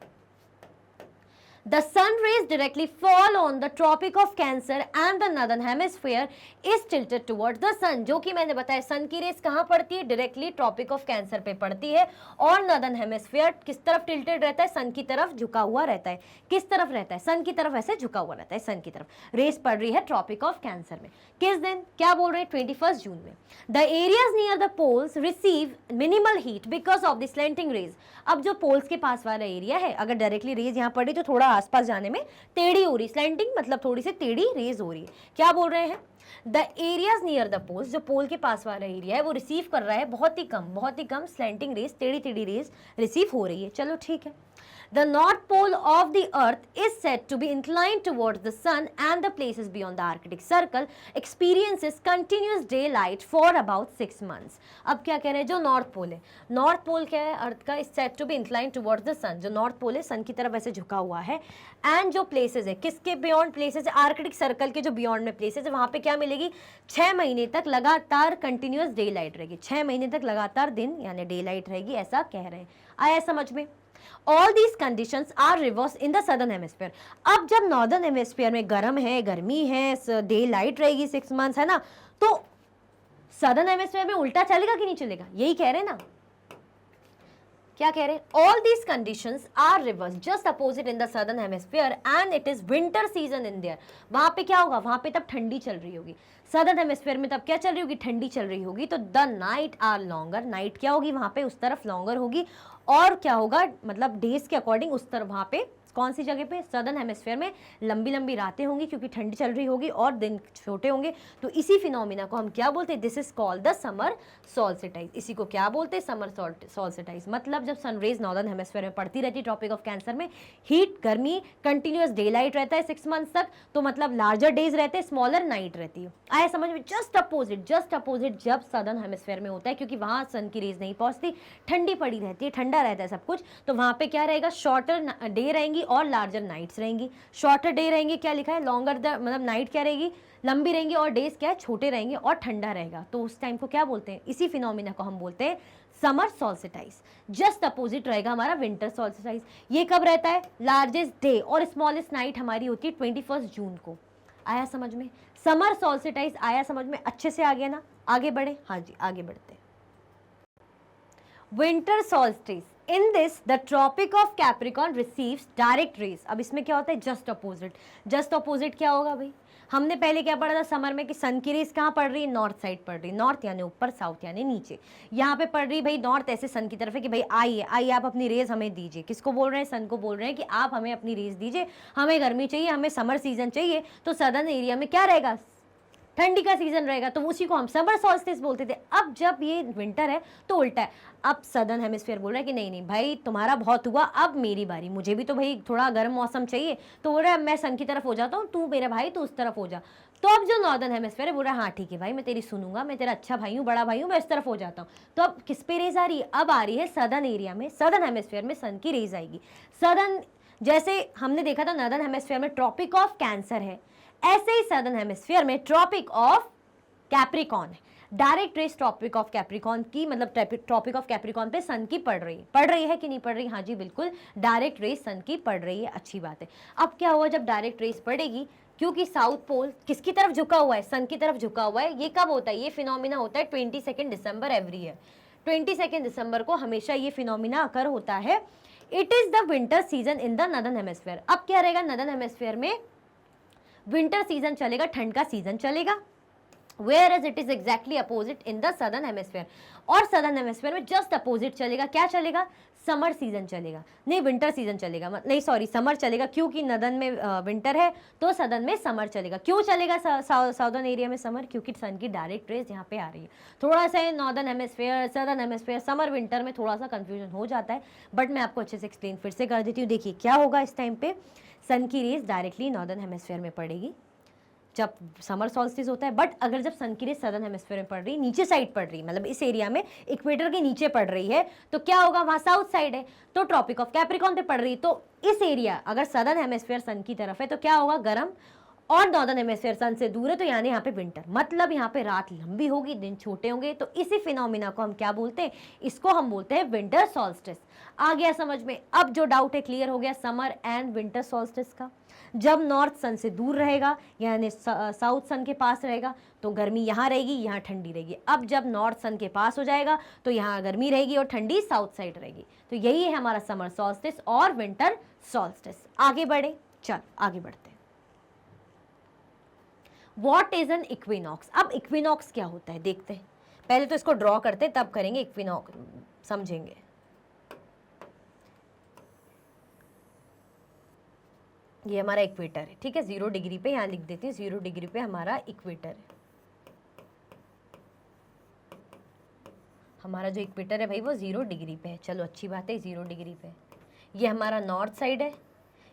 The sun rays directly fall on the Tropic of Cancer and the Northern Hemisphere is tilted towards the sun। जो कि मैंने बताया, सन की रेस कहाँ पड़ती है, डायरेक्टली ट्रॉपिक ऑफ कैंसर पे पड़ती है। और नॉर्दर्न हेमिस्फीयर किस तरफ टिल्टेड रहता है, सन की तरफ झुका हुआ रहता है। किस तरफ रहता है, सन की तरफ ऐसे झुका हुआ रहता है, सन की तरफ। रेस पड़ रही है ट्रॉपिक ऑफ कैंसर में। किस दिन, क्या बोल रहे हैं, 21 जून में। The areas near the poles receive minimal heat because of the slanting rays. अब जो पोल्स के पास वाला एरिया है, अगर डायरेक्टली रेज यहाँ पड़ी तो थोड़ा आसपास जाने में टेढ़ी हो रही, स्लैंटिंग मतलब थोड़ी सी टेढ़ी रेज हो रही है। क्या बोल रहे हैं, the areas near the poles, जो पोल के पास वाला एरिया है वो रिसीव कर रहा है बहुत ही कम स्लैंटिंग रेज, टेढ़ी रेज रिसीव हो रही है। चलो ठीक है। The North Pole of the Earth is said to be inclined towards the sun, and the places beyond the Arctic Circle experiences continuous daylight for about 6 months। अब क्या कह रहे हैं, जो नॉर्थ पोल है, नॉर्थ पोल क्या है अर्थ का, is said to be inclined towards the sun। जो नॉर्थ पोल है सन की तरफ ऐसे झुका हुआ है। एंड जो प्लेसेस है, किसके बियॉन्ड प्लेसेस है, आर्कटिक सर्कल के जो बियॉन्ड में प्लेसेस है, वहाँ पे क्या मिलेगी, 6 महीने तक लगातार कंटिन्यूस डे लाइट रहेगी। 6 महीने तक लगातार दिन यानी डे लाइट रहेगी, ऐसा कह रहे हैं। आया समझ में। All these conditions are reversed in the southern hemisphere। अब जब नॉर्दर्न हेमिस्फीयर में गर्म है, गर्मी है, डे लाइट रहेगी 6 मंथ्स, है ना, तो सदर्न हेमिस्फीयर में उल्टा चलेगा कि नहीं चलेगा, यही कह रहे हैं ना। क्या कह रहे हैं, all these conditions are reverse just opposite in the southern hemisphere and it is winter season in there. वहां पे क्या होगा, वहां पे तब ठंडी चल रही होगी। सदर्न हेमिस्फीयर में तब क्या चल रही होगी, ठंडी चल रही होगी। तो the night are longer, night क्या होगी वहां पे उस तरफ लॉन्गर होगी। और क्या होगा, मतलब डेज के अकॉर्डिंग उस तरफ वहां पे कौन सी जगह पे, सदर्न हेमिस्फीयर में लंबी लंबी रातें होंगी क्योंकि ठंडी चल रही होगी और दिन छोटे होंगे। तो इसी फिनोमिना को हम क्या बोलते हैं, this is called the summer solstice. इसी को क्या बोलते हैं, समर सॉल्स्टिस। मतलब जब सनरेज नॉर्दर्न हेमिस्फीयर में पड़ती रहती है, ट्रॉपिक ऑफ कैंसर में हीट, गर्मी, कंटिन्यूअस डे लाइट रहता है 6 मंथ्स तक, तो मतलब लार्जर डेज रहते हैं, स्मॉलर नाइट रहती है। आया समझ में। जस्ट अपोजिट जब सदर्न हेमिस्फीयर में होता है, क्योंकि वहां सन की रेज नहीं पहुंचती, ठंडी पड़ी रहती है, ठंडा रहता है सब कुछ, तो वहां पे क्या रहेगा, शॉर्टर डे रहेंगी और लार्जर नाइट्स रहेंगी, शॉर्टर डे रहेंगे, क्या लिखा है, लॉन्गर द मतलब नाइट क्या रहेगी, लंबी रहेंगी, और डेज क्या है, छोटे रहेंगे, और ठंडा रहेगा। तो उस टाइम को क्या बोलते हैं, इसी फिनोमिना को हम बोलते हैं समर सॉल्स्टिस। जस्ट अपोजिट रहेगा हमारा विंटर सॉल्स्टिस। ये कब रहता है, लार्जेस्ट डे और स्मॉलेस्ट नाइट हमारी होती है 21 जून को। आया समझ में, समर सॉल्स्टिस आया समझ में, अच्छे से आ गया ना। आगे बढ़े, हाँ जी आगे बढ़ते हैं। Winter solstice, in this the Tropic of Capricorn receives direct rays. अब इसमें क्या होता है, जस्ट अपोजिट। जस्ट अपोजिट क्या होगा भाई, हमने पहले क्या पढ़ा था समर में कि सन की रेज कहाँ पड़ रही है, नॉर्थ साइड पड़ रही है, नॉर्थ यानी ऊपर, साउथ यानी नीचे। यहाँ पे पड़ रही भाई नॉर्थ, ऐसे सन की तरफ है कि भाई आइए आइए आप अपनी रेज हमें दीजिए। किसको बोल रहे हैं, सन को बोल रहे हैं कि आप हमें अपनी रेज दीजिए, हमें गर्मी चाहिए, हमें समर सीजन चाहिए। तो सदर्न एरिया में क्या रहेगा, ठंडी का सीजन रहेगा, तो उसी को हम समर सॉल्स्टिस बोलते थे। अब जब ये विंटर है तो उल्टा है, अब सदर्न हेमिस्फीयर बोल रहा है कि नहीं नहीं भाई तुम्हारा बहुत हुआ, अब मेरी बारी, मुझे भी तो भाई थोड़ा गर्म मौसम चाहिए। तो बोल रहा है मैं सन की तरफ हो जाता हूँ, तू मेरे भाई तू उस तरफ हो जा। तो अब जो नॉर्दर्न हेमिस्फीयर है बोल रहा है हाँ ठीक है भाई, मैं तेरी सुनूंगा, मैं तेरा अच्छा भाई हूँ, बड़ा भाई हूँ, मैं इस तरफ हो जाता हूँ। तो अब किस पे रेज आ रही है, अब आ रही है सदर्न एरिया में, सदर्न हेमिस्फीयर में सन की रेज आएगी। सदर्न, जैसे हमने देखा था नॉर्दर्न हेमिस्फीयर में ट्रॉपिक ऑफ कैंसर है, ऐसे ही सदर्न हेमिस्फीयर में ट्रॉपिक ऑफ कैप्रिकॉर्न है। Direct rays Tropic of Capricorn की, मतलब ट्रॉपिक ऑफ कैप्रिकॉर्न पे सन की पड़ रही है कि नहीं पड़ रही, हाँ जी बिल्कुल डायरेक्ट रेस सन की पड़ रही है, अच्छी बात है। अब क्या हुआ जब डायरेक्ट रेस पड़ेगी, क्योंकि साउथ पोल किसकी तरफ झुका हुआ है, सन की तरफ झुका हुआ है। ये कब होता है, ये फिनोमिना होता है 22 दिसंबर एवरी ईयर। 22 दिसंबर को हमेशा ये फिनोमिना अकर होता है। It is the winter season in the northern hemisphere. अब क्या रहेगा, नॉर्दर्न हेमिस्फीयर में विंटर सीजन चलेगा, ठंड का सीजन चलेगा। Whereas it is exactly opposite in the southern hemisphere। और southern hemisphere में just opposite चलेगा, क्या चलेगा, समर सीजन चलेगा, नहीं विंटर सीजन चलेगा, नहीं सॉरी समर चलेगा, क्योंकि नदन में विंटर है तो सदन में समर चलेगा। क्यों चलेगा साउदर्न एरिया में समर, क्योंकि सन की डायरेक्ट रेज यहाँ पे आ रही है। थोड़ा सा northern hemisphere, southern hemisphere, summer winter में थोड़ा सा कंफ्यूजन हो जाता है, बट मैं आपको अच्छे से एक्सप्लेन फिर से कर देती हूँ। देखिए क्या होगा, इस टाइम पे सन की रेज डायरेक्टली नॉर्दर्न हेमिस्फीयर में पड़ेगी जब समर सॉल्स्टिस होता है। बट अगर जब सन की रेज सदर्न हेमिस्फीयर में पड़ रही, नीचे साइड पड़ रही, मतलब इस एरिया में इक्वेटर के नीचे पड़ रही है, तो क्या होगा, वहां साउथ साइड है तो ट्रॉपिक ऑफ कैप्रिकॉर्न पे पड़ रही, तो इस एरिया अगर सदर्न हेमिस्फीयर सन की तरफ है तो क्या होगा, गर्म, और नॉर्दर्न हेमिस्फीयर सन से दूर है तो यानी यहाँ पे विंटर, मतलब यहाँ पे रात लंबी होगी, दिन छोटे होंगे। तो इसी फिनोमिना को हम क्या बोलते हैं, इसको हम बोलते हैं विंटर सॉल्स्टिस। आ गया समझ में। अब जो डाउट है क्लियर हो गया समर एंड विंटर सॉल्स्टिस का। जब नॉर्थ सन से दूर रहेगा यानी साउथ सन के पास रहेगा तो गर्मी यहाँ रहेगी, यहाँ ठंडी रहेगी। अब जब नॉर्थ सन के पास हो जाएगा तो यहाँ गर्मी रहेगी और ठंडी साउथ साइड रहेगी। तो यही है हमारा समर सॉल्स्टिस और विंटर सॉल्स्टिस। आगे बढ़े, चल आगे बढ़ते हैं। What is an equinox. अब इक्विनॉक्स क्या होता है देखते हैं, पहले तो इसको ड्रॉ करते हैं तब करेंगे इक्विनॉक्स, समझेंगे। ये हमारा इक्वेटर है, ठीक है, 0 डिग्री पे, यहाँ लिख देते हैं 0 डिग्री पे हमारा इक्वेटर है। हमारा जो इक्वेटर है भाई वो 0 डिग्री पे है, चलो अच्छी बात है 0 डिग्री पे। ये हमारा नॉर्थ साइड है,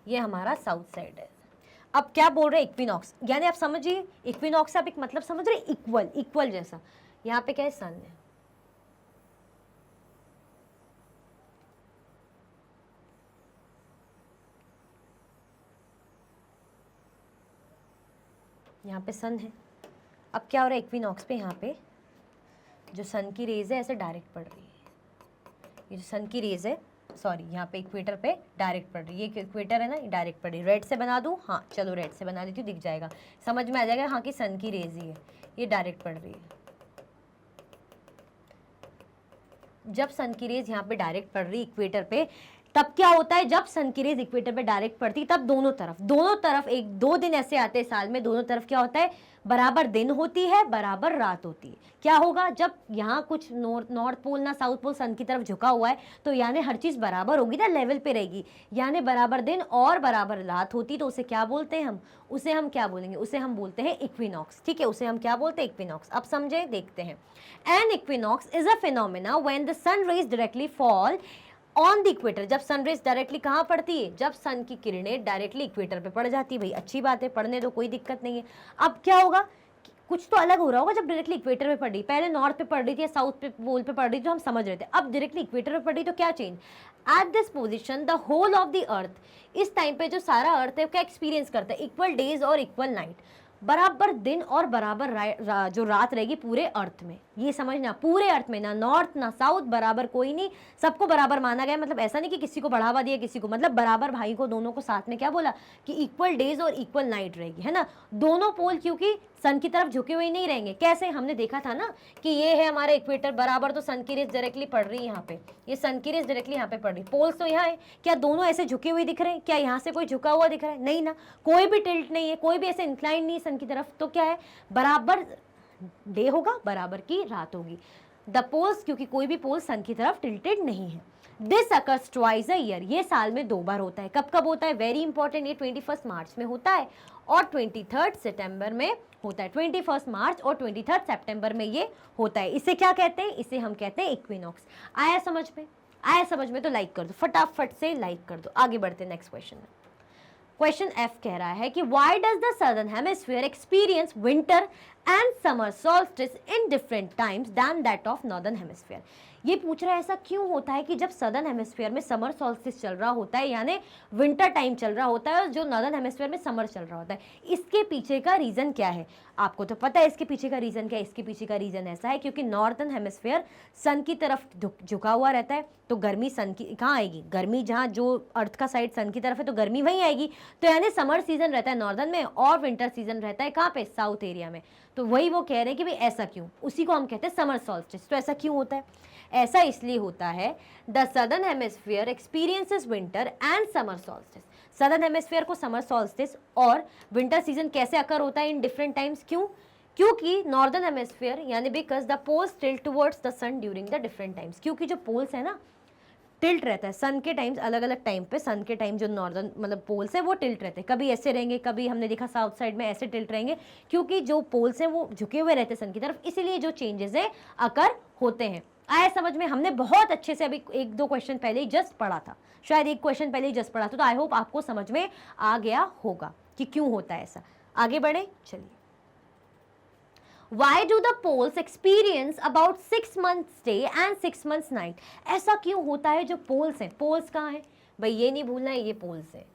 ये हमारा साउथ साइड है। अब क्या बोल रहे हैं इक्विनॉक्स, यानी आप समझिए इक्विनॉक्स आप एक मतलब समझ रहे इक्वल, इक्वल जैसा। यहाँ पे क्या है, सन है, यहाँ पे सन है। अब क्या हो रहा है इक्विनॉक्स पे, यहाँ पे जो सन की रेज है ऐसे डायरेक्ट पड़ रही है। ये जो सन की रेज है, सॉरी यहाँ पे इक्वेटर पे डायरेक्ट पड़ रही है, ये इक्वेटर है ना, ये डायरेक्ट पड़ रही है। रेड से बना दूँ, हाँ चलो रेड से बना देती हूँ, दिख जाएगा, समझ में आ जाएगा हाँ कि सन की रेज ही है, ये डायरेक्ट पड़ रही है। जब सन की रेज यहाँ पे डायरेक्ट पड़ रही इक्वेटर पे, तब क्या होता है, जब सन की रेज इक्वेटर पे डायरेक्ट पड़ती तब दोनों तरफ एक दो दिन ऐसे आते हैं साल में, दोनों तरफ क्या होता है, बराबर दिन होती है, बराबर रात होती है। क्या होगा, जब यहाँ कुछ नॉर्थ पोल ना साउथ पोल सन की तरफ झुका हुआ है तो यानी हर चीज़ बराबर होगी ना, लेवल पे रहेगी, यानी बराबर दिन और बराबर रात होती, तो उसे क्या बोलते हैं हम, उसे हम क्या बोलेंगे, उसे हम बोलते हैं इक्विनॉक्स। ठीक है, उसे हम क्या बोलते हैं, इक्विनॉक्स। अब समझे, देखते हैं। An equinox is a phenomena when the sun rays directly fall on the equator. जब सनरेज डायरेक्टली कहाँ पड़ती है, जब सन की किरणें डायरेक्टली इक्वेटर पे पड़ जाती है। भाई अच्छी बात है, पढ़ने दो, कोई दिक्कत नहीं है। अब क्या होगा, कुछ तो अलग हो रहा होगा जब डायरेक्टली इक्वेटर पे पड़ रही, पहले नॉर्थ पे पड़ रही थी या साउथ पे पोल पे पड़ रही थी तो हम समझ रहे थे, अब डायरेक्टली इक्वेटर पे पड़ रही तो क्या change. At this position the whole of the earth, इस टाइम पे जो सारा अर्थ है क्या एक्सपीरियंस करता है, इक्वल डेज और इक्वल नाइट, बराबर दिन और बराबर जो रात रहेगी पूरे अर्थ में। ये समझना, पूरे अर्थ में, ना नॉर्थ ना साउथ, बराबर कोई नहीं, सबको बराबर माना गया। मतलब ऐसा नहीं कि किसी को बढ़ावा दिया किसी को, मतलब बराबर भाई को दोनों को साथ में क्या बोला कि इक्वल डेज और इक्वल नाइट रहेगी, है ना। दोनों पोल क्योंकि सन की तरफ झुके हुए नहीं रहेंगे। कैसे, हमने देखा था ना कि ये है हमारा इक्वेटर, बराबर तो सन की रेस डायरेक्टली पड़ रही है यहाँ पे, ये सन की रेस डायरेक्टली यहाँ पे पड़ रही, पोल्स तो यहाँ है, क्या दोनों ऐसे झुके हुए दिख रहे हैं, क्या यहाँ से कोई झुका हुआ दिख रहा है, नहीं ना, कोई भी टिल्ट नहीं है, कोई भी ऐसे इंक्लाइन नहीं सन की तरफ, तो क्या है, बराबर डे होगा, बराबर की रात होगी। द पोल्स, क्योंकि कोई भी पोल सन की तरफ टिल्टेड नहीं है। This occurs twice a year, ये साल में 2 बार होता है। कब कब होता है, वेरी इंपॉर्टेंट, ये 21 मार्च में होता है और 23 सितंबर में होता है। 21 मार्च और 23 सितंबर में ये होता है। इसे क्या कहते हैं, इसे हम कहते हैं इक्विनॉक्स। आया समझ में, आया समझ में तो लाइक कर दो, फटाफट से लाइक कर दो। आगे बढ़ते नेक्स्ट क्वेश्चन में। क्वेश्चन एफ कह रहा है कि why does the southern hemisphere experience winter and summer solstice in different times than that of northern hemisphere. ये पूछ रहा है ऐसा क्यों होता है कि जब सदर्न हेमिस्फीयर में समर सॉल्स्टिस चल रहा होता है, यानी विंटर टाइम चल रहा होता है, और जो नॉर्दर्न हेमिस्फीयर में समर चल रहा होता है, इसके पीछे का रीजन क्या है। आपको तो पता है इसके पीछे का रीजन क्या है। इसके पीछे का रीजन ऐसा है क्योंकि नॉर्दर्न हेमिस्फीयर सन की तरफ झुका हुआ रहता है, तो गर्मी सन की कहाँ आएगी, गर्मी जहाँ जो अर्थ का साइड सन की तरफ है तो गर्मी वहीं आएगी। तो यानी समर सीजन रहता है नॉर्दर्न में और विंटर सीजन रहता है कहाँ पे, साउथ एरिया में। तो वही वो कह रहे हैं कि भाई ऐसा क्यों, उसी को हम कहते हैं समर सॉल्स्टिस। तो ऐसा क्यों होता है, ऐसा इसलिए होता है the southern hemisphere experiences winter and summer solstice. Southern hemisphere को समर सॉल्स्टिस और विंटर सीजन कैसे अकर होता है इन डिफरेंट टाइम्स, क्यों, क्योंकि नॉर्दर्न हेमिस्फीयर यानी because the poles tilt towards the sun during the different times, क्योंकि जो पोल्स है ना टिल्ट रहता है सन के टाइम्स, अलग अलग टाइम पे सन के टाइम जो नॉर्दर्न मतलब पोल्स है वो टिल्ट रहते हैं, कभी ऐसे रहेंगे, कभी हमने देखा साउथ साइड में ऐसे टिल्ट रहेंगे, क्योंकि जो पोल्स हैं वो झुके हुए रहते हैं सन की तरफ, इसीलिए जो चेंजेस है अकर होते हैं। आया समझ में, हमने बहुत अच्छे से अभी 1-2 क्वेश्चन पहले ही जस्ट पढ़ा था, शायद 1 क्वेश्चन पहले ही जस्ट पढ़ा था, तो आई होप आपको समझ में आ गया होगा कि क्यों होता है ऐसा। आगे बढ़े, चलिए। Why do the poles experience about 6 months day and 6 months night? ऐसा क्यों होता है, जो पोल्स हैं, पोल्स कहाँ हैं भाई, ये नहीं भूलना है, ये पोल्स है,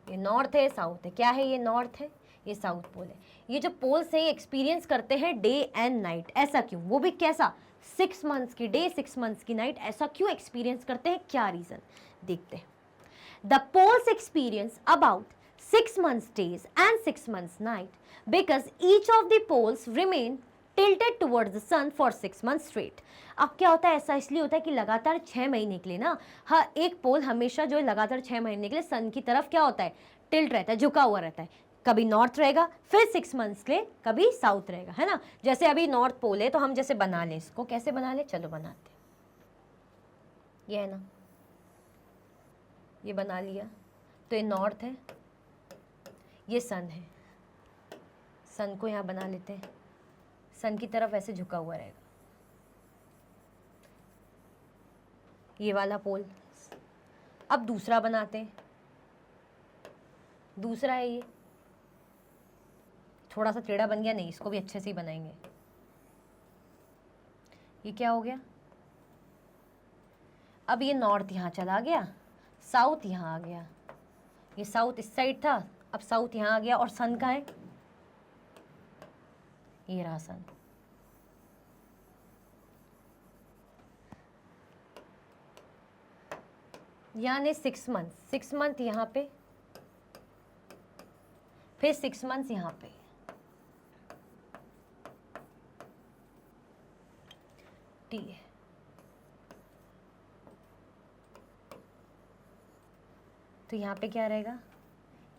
ये नॉर्थ है साउथ है, क्या है, ये नॉर्थ है ये साउथ पोल है। ये जो पोल्स हैं ये एक्सपीरियंस करते हैं डे एंड नाइट। ऐसा क्यों, वो भी कैसा, 6 मंथ्स की डे 6 मंथ्स की नाइट, ऐसा क्यों एक्सपीरियंस करते हैं, क्या रीजन, देखते हैं। The poles experience about 6 months days and 6 months night because each of the poles remain tilted towards the sun for 6 months straight। अब क्या होता है, ऐसा इसलिए होता है कि लगातार 6 महीने के लिए ना, हाँ, एक पोल हमेशा जो है लगातार 6 महीने के लिए सन की तरफ क्या होता है, टिल्ट रहता है, झुका हुआ रहता है। कभी नॉर्थ रहेगा, फिर 6 मंथ्स के लिए कभी साउथ रहेगा, है ना। जैसे अभी नॉर्थ पोल है तो हम जैसे बना लें इसको, कैसे बना लें, चलो बनाते हैं। ये है ना, ये बना लिया, तो ये नॉर्थ है, ये सन है, सन को यहाँ बना लेते हैं, सन की तरफ ऐसे झुका हुआ रहेगा ये वाला पोल। अब दूसरा बनाते हैं, दूसरा है ये, थोड़ा सा टेढ़ा बन गया, नहीं इसको भी अच्छे से ही बनाएंगे। ये क्या हो गया, अब ये नॉर्थ यहाँ चला गया, साउथ यहाँ आ गया, ये साउथ इस साइड था, अब साउथ यहाँ आ गया, और सन का है, ये रहा सन। यानी 6 मंथ यहाँ पे, फिर 6 मंथ्स यहाँ पे, ठीक है। तो यहाँ पे क्या रहेगा,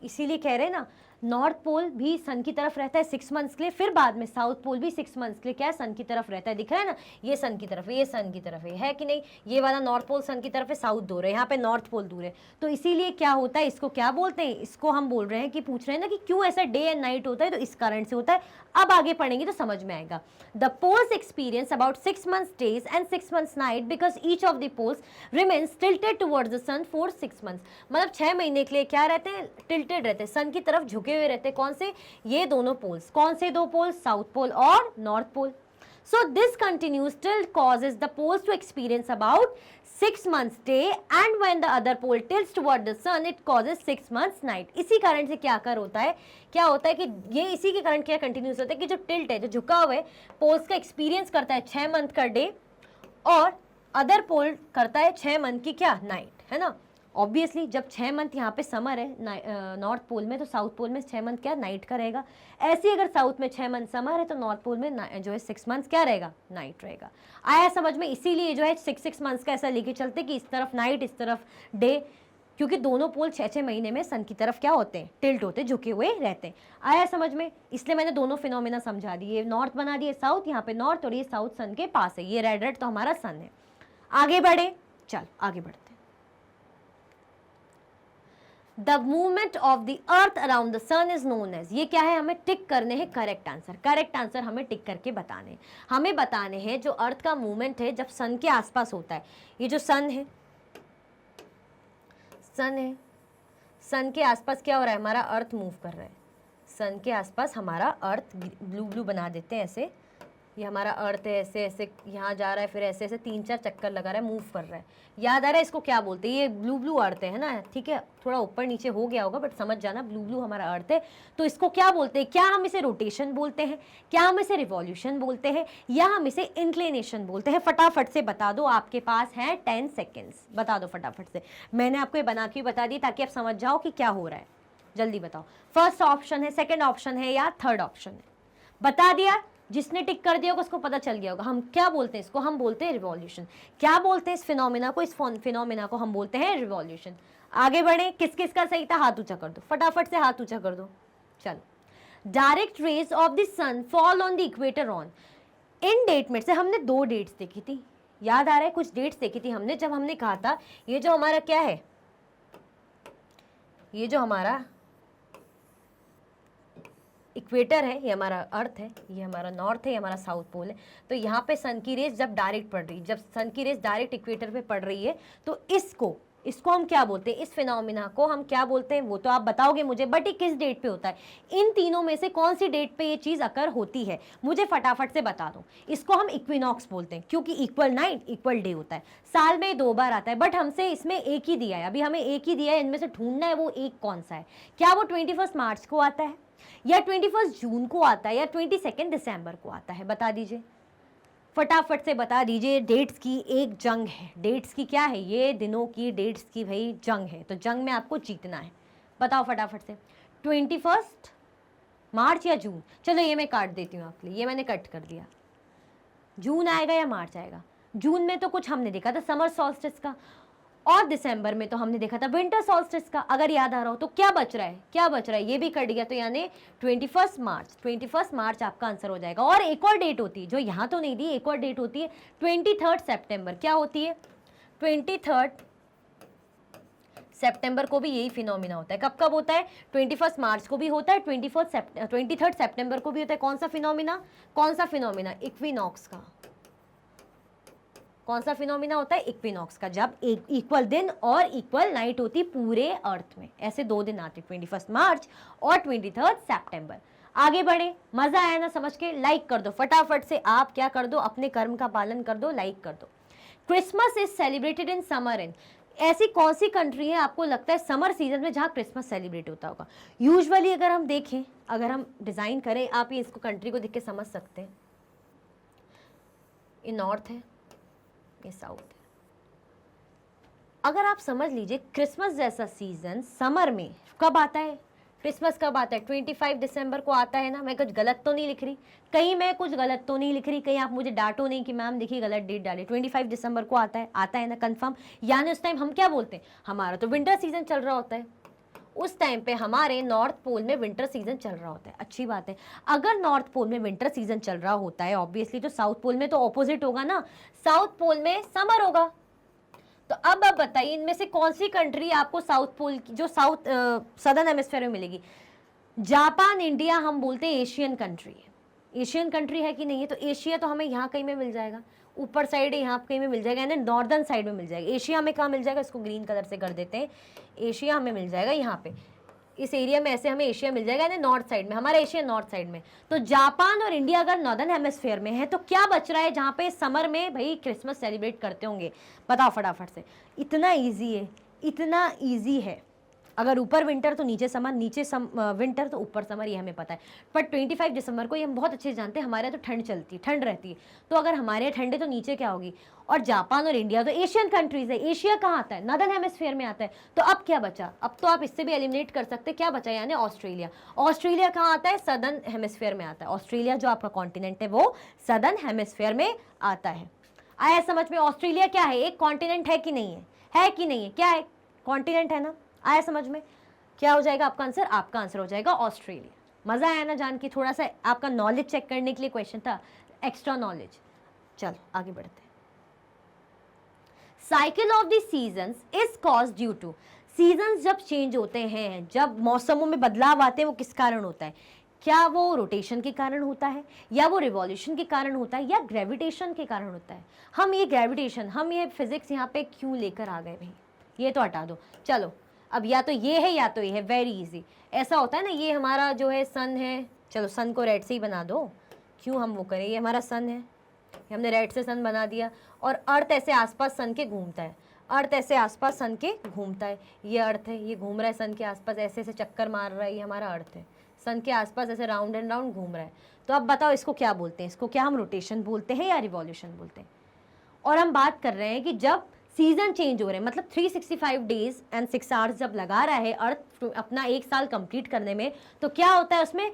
इसीलिए कह रहे हैं ना, नॉर्थ पोल भी सन की तरफ रहता है 6 मंथ्स के लिए, फिर बाद में साउथ पोल भी 6 मंथ्स के लिए क्या है, सन की तरफ रहता है। दिख रहा है ना, ये सन की तरफ है, ये सन की तरफ है कि नहीं, ये वाला नॉर्थ पोल सन की तरफ है, साउथ दूर है, यहाँ पे नॉर्थ पोल दूर है। तो इसीलिए क्या होता है, इसको क्या बोलते हैं, इसको हम बोल रहे हैं कि पूछ रहे हैं ना कि क्यों ऐसा डे एंड नाइट होता है, तो इस कारण से होता है। अब आगे पढ़ेंगे तो समझ में आएगा। The poles experience about 6 months days and 6 months night because each of the poles remains tilted towards the sun for 6 months। मतलब 6 महीने के लिए क्या रहते हैं, टिल्टेड रहते हैं, सन की तरफ झुके झुके हुए रहते हैं। कौन से? ये दोनों पोल्स। कौन से दो पोल्स? साउथ पोल और north pole. So this continues till causes the poles to experience about 6 months day, and when the other pole tilts toward the sun it causes 6 months night। इसी कारण से क्या होता है कि ये इसी के कारण क्या कंटिन्यूस होता है कि जो टिल्ट है, जो झुका हुआ है, पोल्स का एक्सपीरियंस करता है 6 मंथ का डे, और अदर पोल करता है 6 मंथ की क्या? नाइट, है ना। ऑब्वियसली जब 6 मंथ यहाँ पे समर है नॉर्थ पोल में, तो साउथ पोल में 6 मंथ क्या? नाइट का रहेगा। ऐसे ही अगर साउथ में 6 मंथ समर है तो नॉर्थ पोल में जो है 6 मंथ क्या रहेगा? नाइट रहेगा। आया समझ में? इसीलिए जो है 6 मंथ्स का ऐसा लेके चलते कि इस तरफ नाइट, इस तरफ डे, क्योंकि दोनों पोल 6 महीने में सन की तरफ क्या होते हैं? टिल्ट होते, झुके हुए रहते हैं। आया समझ में? इसलिए मैंने दोनों फिनोमिना समझा दिए। नॉर्थ बना दिए साउथ, यहाँ पे नॉर्थ, और ये साउथ सन के पास है, ये रेड तो हमारा सन है। आगे बढ़े, चल आगे बढ़ते। The movement of the earth around the sun is known as, ये क्या है? हमें टिक करने हैं करेक्ट आंसर। करेक्ट आंसर हमें टिक करके बताने, हमें बताने हैं जो अर्थ का मूवमेंट है जब सन के आसपास होता है। ये जो सन है, सन के आसपास क्या हो रहा है? हमारा अर्थ मूव कर रहा है। सन के आसपास हमारा अर्थ, ब्लू ब्लू बना देते हैं ऐसे, ये हमारा अर्थ है, ऐसे ऐसे यहाँ जा रहा है, फिर ऐसे ऐसे 3-4 चक्कर लगा रहा है, मूव कर रहा है। याद आ रहा है इसको क्या बोलते हैं? ये ब्लू ब्लू अर्थ है ना, ठीक है, थोड़ा ऊपर नीचे हो गया होगा बट समझ जाना, ब्लू ब्लू हमारा अर्थ है। तो इसको क्या बोलते हैं? क्या हम इसे रोटेशन बोलते हैं, क्या हम इसे रिवॉल्यूशन बोलते हैं, या हम इसे इंक्लिनेशन बोलते हैं? फटाफट से बता दो, आपके पास है 10 सेकेंड्स, बता दो फटाफट से। मैंने आपको ये बना के बता दी ताकि आप समझ जाओ कि क्या हो रहा है। जल्दी बताओ, फर्स्ट ऑप्शन है, सेकेंड ऑप्शन है, या थर्ड ऑप्शन है? बता दिया, जिसने टिक कर दिया होगा उसको पता चल गया होगा। हम क्या बोलते हैं इसको? हम बोलते हैं रिवॉल्यूशन। क्या बोलते हैं इस फिनोमिना को? इस फिनोमिना को हम बोलते हैं रिवॉल्यूशन। आगे बढ़े, किस किस का सही था? हाथ ऊंचा कर दो, फटाफट से हाथ ऊंचा कर दो। चलो, direct rays of the sun fall on the equator on, इन डेट में से हमने 2 डेट्स देखी थी। याद आ रहा है? कुछ डेट्स देखी थी हमने, जब हमने कहा था ये जो हमारा क्या है, ये जो हमारा इक्वेटर है, ये हमारा अर्थ है, ये हमारा नॉर्थ है, ये हमारा साउथ पोल है। तो यहाँ पे सन की रेस जब डायरेक्ट पड़ रही है, जब सन की रेस डायरेक्ट इक्वेटर पे पड़ रही है, तो इसको हम क्या बोलते हैं? इस फिनोमिना को हम क्या बोलते हैं वो तो आप बताओगे मुझे, बट ये किस डेट पे होता है? इन तीनों में से कौन सी डेट पे ये चीज़ अकर होती है? मुझे फटाफट से बता दो। इसको हम इक्विनॉक्स बोलते हैं, क्योंकि इक्वल नाइट इक्वल डे होता है, साल में 2 बार आता है, बट हमसे इसमें एक ही दिया है, अभी हमें एक ही दिया है, इनमें से ढूंढना है वो एक कौन सा है। क्या वो 21 मार्च को आता है, या 21 जून को आता है, या 22 दिसंबर को आता है? बता दीजिए, फटाफट से बता दीजिए। डेट्स की एक जंग है, डेट्स की क्या है? ये दिनों की डेट्स की भाई जंग है, तो जंग में आपको जीतना है। बताओ फटाफट से, 21 मार्च या जून? चलो ये मैं काट देती हूँ आपके लिए, ये मैंने कट कर दिया। जून आएगा या मार्च आएगा? जून में तो कुछ हमने देखा था समर सॉल्स्टिस का, और दिसंबर में तो हमने देखा था विंटर सॉल्स्टिस का, अगर याद आ रहा हो तो। क्या बच रहा है? क्या बच रहा है? ये भी कट गया, तो यानी 21 मार्च आपका आंसर हो जाएगा। और एक और डेट होती है जो यहाँ तो नहीं दी, एक और डेट होती है 23 सितंबर। क्या होती है? 23 सितंबर को भी यही फिनोमिना होता है। कब कब होता है? 21 मार्च को भी होता है, 23 सितंबर को भी होता है। कौन सा फिनोमिना? कौन सा फिनोमिना? इक्विनॉक्स का। कौन सा फिनोमिना होता है? इक्विनॉक्स का, जब एक इक्वल दिन और इक्वल नाइट होती पूरे अर्थ में। ऐसे 2 दिन आते, 21 मार्च और 23 सितंबर। आगे बढ़े, मजा आया ना समझ के? लाइक कर दो फटाफट से, आप क्या कर दो, अपने कर्म का पालन कर दो, लाइक कर दो। Christmas is celebrated in summer in, ऐसी कौन सी कंट्री है आपको लगता है समर सीजन में जहाँ क्रिसमस सेलिब्रेट होता होगा? यूजुअली अगर हम देखें, अगर हम डिजाइन करें, आप ये इसको कंट्री को देख के समझ सकते हैं। ये नॉर्थ है, ये साउथ है। अगर आप समझ लीजिए क्रिसमस जैसा सीजन समर में कब आता है? क्रिसमस कब आता है? 25 दिसंबर को आता है ना। मैं कुछ गलत तो नहीं लिख रही कहीं, मैं कुछ गलत तो नहीं लिख रही कहीं, आप मुझे डांटो नहीं कि मैम देखिए गलत डेट डाली। 25 दिसंबर को आता है ना कंफर्म। यानी उस टाइम हम क्या बोलते हैं? हमारा तो विंटर सीजन चल रहा होता है, उस टाइम पे हमारे नॉर्थ पोल में विंटर सीजन चल रहा होता है। अच्छी बात है, अगर नॉर्थ पोल में विंटर सीजन चल रहा होता है ऑब्वियसली, तो साउथ पोल में तो ऑपोजिट होगा ना, साउथ पोल में समर होगा। तो अब आप बताइए इनमें से कौन सी कंट्री आपको साउथ पोल की, जो साउथ सदर्न हेमिस्फीयर में मिलेगी? जापान, इंडिया हम बोलते हैं एशियन कंट्री है। एशियन कंट्री है कि नहीं है? तो एशिया तो हमें यहाँ कहीं में मिल जाएगा, ऊपर साइड यहाँ कहीं में मिल जाएगा, यानी नॉर्दर्न साइड में मिल जाएगा। एशिया हमें कहाँ मिल जाएगा? इसको ग्रीन कलर से कर देते हैं। एशिया हमें मिल जाएगा यहाँ पे, इस एरिया में ऐसे हमें एशिया मिल जाएगा, यानी नॉर्थ साइड में, हमारा एशिया नॉर्थ साइड में। तो जापान और इंडिया अगर नॉर्दर्न हेमिस्फीयर में है तो क्या बच रहा है जहाँ पे समर में भाई क्रिसमस सेलिब्रेट करते होंगे? बताओ फटाफट से। इतना ईजी है, इतना ईजी है। अगर ऊपर विंटर तो नीचे समर, नीचे विंटर तो ऊपर समर, ये हमें पता है। पर 25 दिसंबर को ये हम बहुत अच्छे से जानते हैं, हमारे यहाँ तो ठंड चलती है, ठंड रहती है। तो अगर हमारे यहाँ ठंड है तो नीचे क्या होगी? और जापान और इंडिया तो एशियन कंट्रीज है। एशिया कहाँ आता है? नॉर्दर्न हेमिस्फीयर में आता है। तो अब क्या बचा? अब तो आप इससे भी एलिमिनेट कर सकते हैं। क्या बचा? यानी ऑस्ट्रेलिया। ऑस्ट्रेलिया कहाँ आता है? सदर्न हेमिस्फीयर में आता है। ऑस्ट्रेलिया जो आपका कॉन्टिनेंट है वो सदर्न हेमिस्फीयर में आता है। आया समझ में? ऑस्ट्रेलिया क्या है? एक कॉन्टिनेंट है कि नहीं है? है कि नहीं है? क्या है? कॉन्टिनेंट है ना? आया समझ में? क्या हो जाएगा आपका आंसर? आपका आंसर हो जाएगा ऑस्ट्रेलिया। मजा आया ना जान के? थोड़ा सा आपका नॉलेज चेक करने के लिए क्वेश्चन था, एक्स्ट्रा नॉलेज। चलो आगे बढ़ते हैं। Cycle of the seasons is cause due to. Seasons जब चेंज होते हैं, जब मौसमों में बदलाव आते हैं, वो किस कारण होता है? क्या वो रोटेशन के कारण होता है, या वो रिवॉल्यूशन के कारण होता है, या ग्रेविटेशन के कारण होता है? हम ये ग्रेविटेशन, हम ये फिजिक्स यहाँ पे क्यों लेकर आ गए भाई? ये तो हटा दो। चलो अब या तो ये है या तो ये है, वेरी इजी। ऐसा होता है ना, ये हमारा जो है सन है, चलो सन को रेड से ही बना दो, क्यों हम वो करें? ये हमारा सन है, हमने रेड से सन बना दिया। और अर्थ ऐसे आसपास सन के घूमता है, अर्थ ऐसे आसपास सन के घूमता है। ये अर्थ है, ये घूम रहा है सन के आसपास, ऐसे ऐसे चक्कर मार रहा है, ये हमारा अर्थ है, सन के आसपास ऐसे राउंड एंड राउंड घूम रहा है। तो अब बताओ इसको क्या बोलते हैं? इसको क्या हम रोटेशन बोलते हैं या रिवॉल्यूशन बोलते हैं? और हम बात कर रहे हैं कि जब सीजन चेंज हो रहे हैं, मतलब 365 डेज एंड 6 आवर्स जब लगा रहा है अर्थ अपना एक साल कंप्लीट करने में, तो क्या होता है उसमें?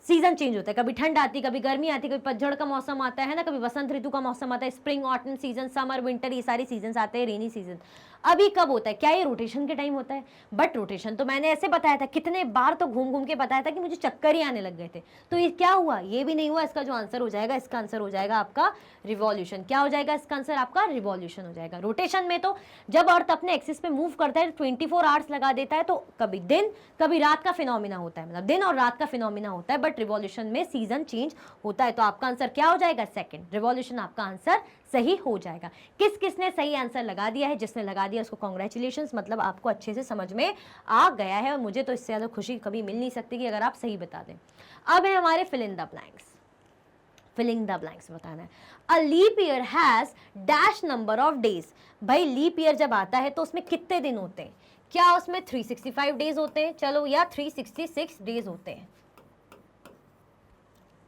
सीजन चेंज होता है। कभी ठंड आती, कभी गर्मी आती, कभी पतझड़ का मौसम आता है ना, कभी वसंत ऋतु का मौसम आता है, spring autumn season, summer winter, ये सारी सीजन आते हैं, रेनी सीजन। अभी कब होता है? क्या ये रोटेशन के टाइम होता है? बट रोटेशन तो मैंने ऐसे बताया था, कितने बार तो घूम घूम के बताया था कि मुझे चक्कर ही आने लग गए थे। तो ये क्या हुआ? ये भी नहीं हुआ। इसका जो आंसर हो जाएगा, इसका आंसर हो जाएगा आपका रिवॉल्यूशन। क्या हो जाएगा इसका आंसर? आपका रिवॉल्यूशन हो जाएगा। रोटेशन में तो जब अर्थ अपने एक्सिस पे मूव करता है 24 आवर्स लगा देता है, तो कभी दिन कभी रात का फिनोमिना होता है, मतलब दिन और रात का फिनोमिना होता है। बट रिवॉल्यूशन में सीजन चेंज होता है। तो आपका आंसर क्या हो जाएगा? सेकंड, रिवॉल्यूशन आपका आंसर सही हो जाएगा। किस किसने सही आंसर लगा दिया है? जिसने लगा दिया उसको कॉन्ग्रेचुलेशंस, मतलब आपको अच्छे से समझ में आ गया है। और मुझे तो इससे ज़्यादा खुशी कभी मिल नहीं सकती कि अगर आप सही बता दें। अब है हमारे fill in the blanks. Filling the blanks बताना है। A leap year has dash number of days. भाई लीप ईयर जब आता है तो उसमें कितने दिन होते हैं? क्या उसमें 365 डेज होते हैं? चलो, या 366 डेज होते हैं?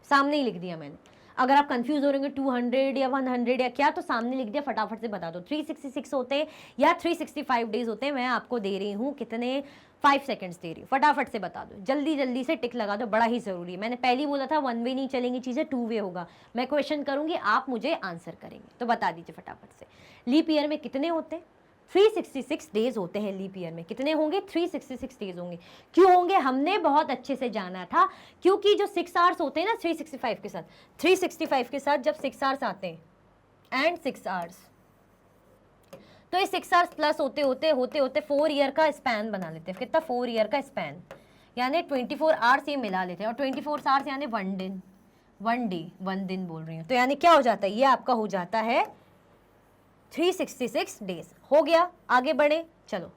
सामने ही लिख दिया मैंने। अगर आप कंफ्यूज हो रहे होंगे 200 या 100 या क्या, तो सामने लिख दिया, फटाफट से बता दो। 366 होते हैं या 365 डेज होते हैं? मैं आपको दे रही हूँ कितने, 5 सेकंड्स दे रही हूँ, फटाफट से बता दो, जल्दी जल्दी से टिक लगा दो, बड़ा ही जरूरी है। मैंने पहले बोला था 1 वे नहीं चलेंगी चीजें, 2 वे होगा। मैं क्वेश्चन करूंगी, आप मुझे आंसर करेंगे, तो बता दीजिए फटाफट से। लीप ईयर में कितने होते हैं? 366 डेज होते हैं लीप ईयर में। कितने होंगे? 366 डेज होंगे। क्यों होंगे? हमने बहुत अच्छे से जाना था, क्योंकि जो 6 आवर्स होते हैं ना 365 के साथ, 365 के साथ जब 6 आवर्स आते हैं एंड 6 आवर्स, तो ये 6 आवर्स प्लस होते होते 4 ईयर का स्पैन बना लेते हैं। कितना? 4 ईयर का स्पैन, यानी 24 आवर्स ये मिला लेते हैं। और 24 आवर्स यानी 1 दिन, 1 डे, 1 दिन बोल रही हूँ। तो यानी क्या हो जाता है? ये आपका हो जाता है 366 डेज। हो गया, आगे बढ़े। चलो,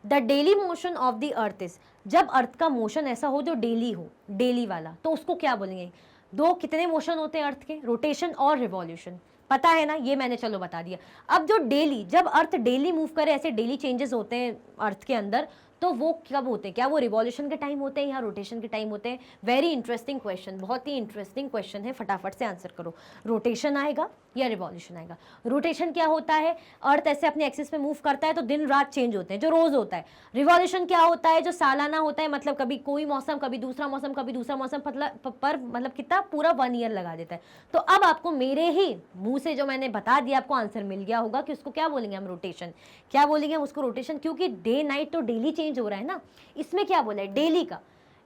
the daily motion of the earth is. जब अर्थ का मोशन ऐसा हो जो डेली हो, डेली वाला, तो उसको क्या बोलेंगे? दो कितने मोशन होते हैं अर्थ के? रोटेशन और रिवॉल्यूशन। पता है ना, ये मैंने चलो बता दिया। अब जो डेली, जब अर्थ डेली मूव करे, ऐसे डेली चेंजेस होते हैं अर्थ के अंदर, तो वो कब होते हैं? क्या वो रिवॉल्यूशन के टाइम होते हैं या रोटेशन के टाइम होते हैं? वेरी इंटरेस्टिंग क्वेश्चन, बहुत ही इंटरेस्टिंग क्वेश्चन है, फटाफट से आंसर करो। रोटेशन आएगा या रिवॉल्यूशन आएगा? रोटेशन क्या होता है? अर्थ ऐसे अपने एक्सिस पे मूव करता है तो दिन रात चेंज होते हैं, जो रोज होता है। रिवॉल्यूशन क्या होता है? जो सालाना होता है, मतलब कभी कोई मौसम, कभी दूसरा मौसम, कभी दूसरा मौसम, पर मतलब कितना? पूरा 1 ईयर लगा देता है। तो अब आपको मेरे ही मुंह से जो मैंने बता दिया, आपको आंसर मिल गया होगा कि उसको क्या बोलेंगे हम? रोटेशन। क्या बोलेंगे हम उसको? रोटेशन। क्योंकि डे नाइट तो डेली चेंज हो रहा है ना। इसमें क्या बोला है? डेली का।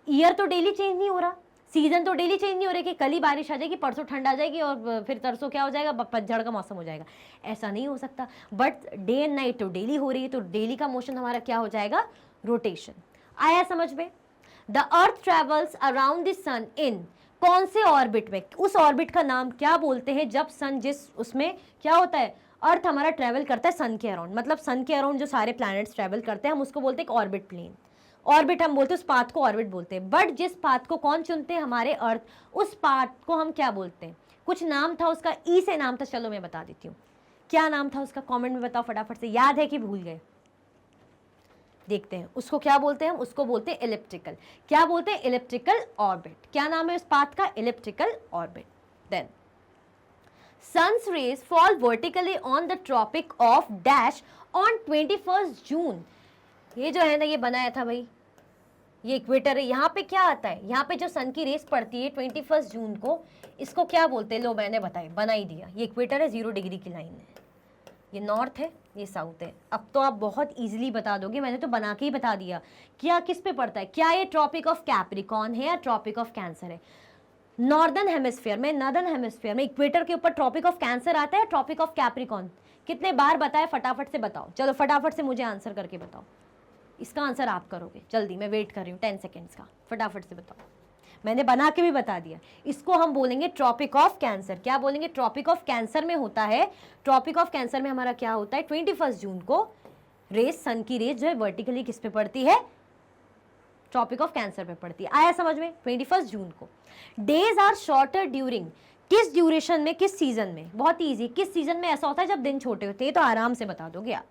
ईयर तो डेली चेंज नहीं हो रहा, सीजन तो डेली चेंज नहीं हो रहा कि कल ही बारिश आ जाएगी, परसों ठंड आ जाएगी और फिर तरसों क्या हो जाएगा? पतझड़ का मौसम हो जाएगा। ऐसा नहीं हो सकता। बट डे एंड नाइट तो डेली हो रही है, तो डेली का मोशन हमारा क्या हो जाएगा? रोटेशन। आया समझ में? The earth travels around the sun in, कौन से ऑर्बिट में? उस ऑर्बिट का नाम क्या बोलते हैं जब सन, जिस उसमें क्या होता है? अर्थ हमारा ट्रेवल करता है सन के अराउंड, मतलब सन के अराउंड जो सारे प्लैनेट्स ट्रेवल करते हैं, हम उसको बोलते हैं एक ऑर्बिट प्लेन। ऑर्बिट हम बोलते हैं, उस पाथ को ऑर्बिट बोलते हैं। बट जिस पाथ को कौन चुनते हैं, हमारे अर्थ, उस पाथ को हम क्या बोलते हैं? कुछ नाम था उसका, ई से नाम था, चलो मैं बता देती हूँ क्या नाम था उसका, कमेंट में बताओ फटाफट से, याद है कि भूल गए? देखते हैं उसको क्या बोलते हैं हम, उसको बोलते हैं इलिप्टिकल। क्या बोलते हैं? Elliptical orbit. क्या नाम है उस पाथ का? Elliptical orbit. Then sun's rays fall vertically on the tropic of dash on 21st जून। ये जो है ना, ये बनाया था भाई, ये इक्वेटर है। यहाँ पे क्या आता है, यहाँ पे जो सन की रेस पड़ती है 21 जून को, इसको क्या बोलते हैं? लो मैंने बना ही दिया। ये इक्वेटर है, 0 डिग्री की लाइन है, ये नॉर्थ है, ये साउथ है। अब तो आप बहुत इजीली बता दोगे, मैंने तो बना के ही बता दिया। क्या किस पे पड़ता है? क्या ये ट्रॉपिक ऑफ कैप्रिकॉर्न है या ट्रॉपिक ऑफ कैंसर है? नॉर्दर्न हेमिस्फीयर में, नॉर्दर्न हेमिस्फीयर में इक्वेटर के ऊपर ट्रॉपिक ऑफ कैंसर आता है, ट्रॉपिक ऑफ कैप्रिकॉर्न। कितने बार बताए? फटाफट से बताओ, चलो फटाफट से मुझे आंसर करके बताओ। इसका आंसर आप करोगे, जल्दी, मैं वेट कर रही हूँ 10 सेकेंड्स का, फटाफट से बताओ। मैंने बना के भी बता दिया। इसको हम बोलेंगे ट्रॉपिक ऑफ कैंसर। क्या बोलेंगे? ट्रॉपिक ऑफ कैंसर में होता है। ट्रॉपिक ऑफ कैंसर में हमारा क्या होता है? 21 जून को रेस, सन की रेस जो है वर्टिकली किस पे पड़ती है? ट्रॉपिक ऑफ कैंसर पे पड़ती है। आया समझ में? 21 जून को। डेज आर शॉर्टर ड्यूरिंग, किस ड्यूरेशन में, किस सीजन में? बहुत ईजी, किस सीजन में ऐसा होता है जब दिन छोटे होते हैं? तो आराम से बता दोगे आप।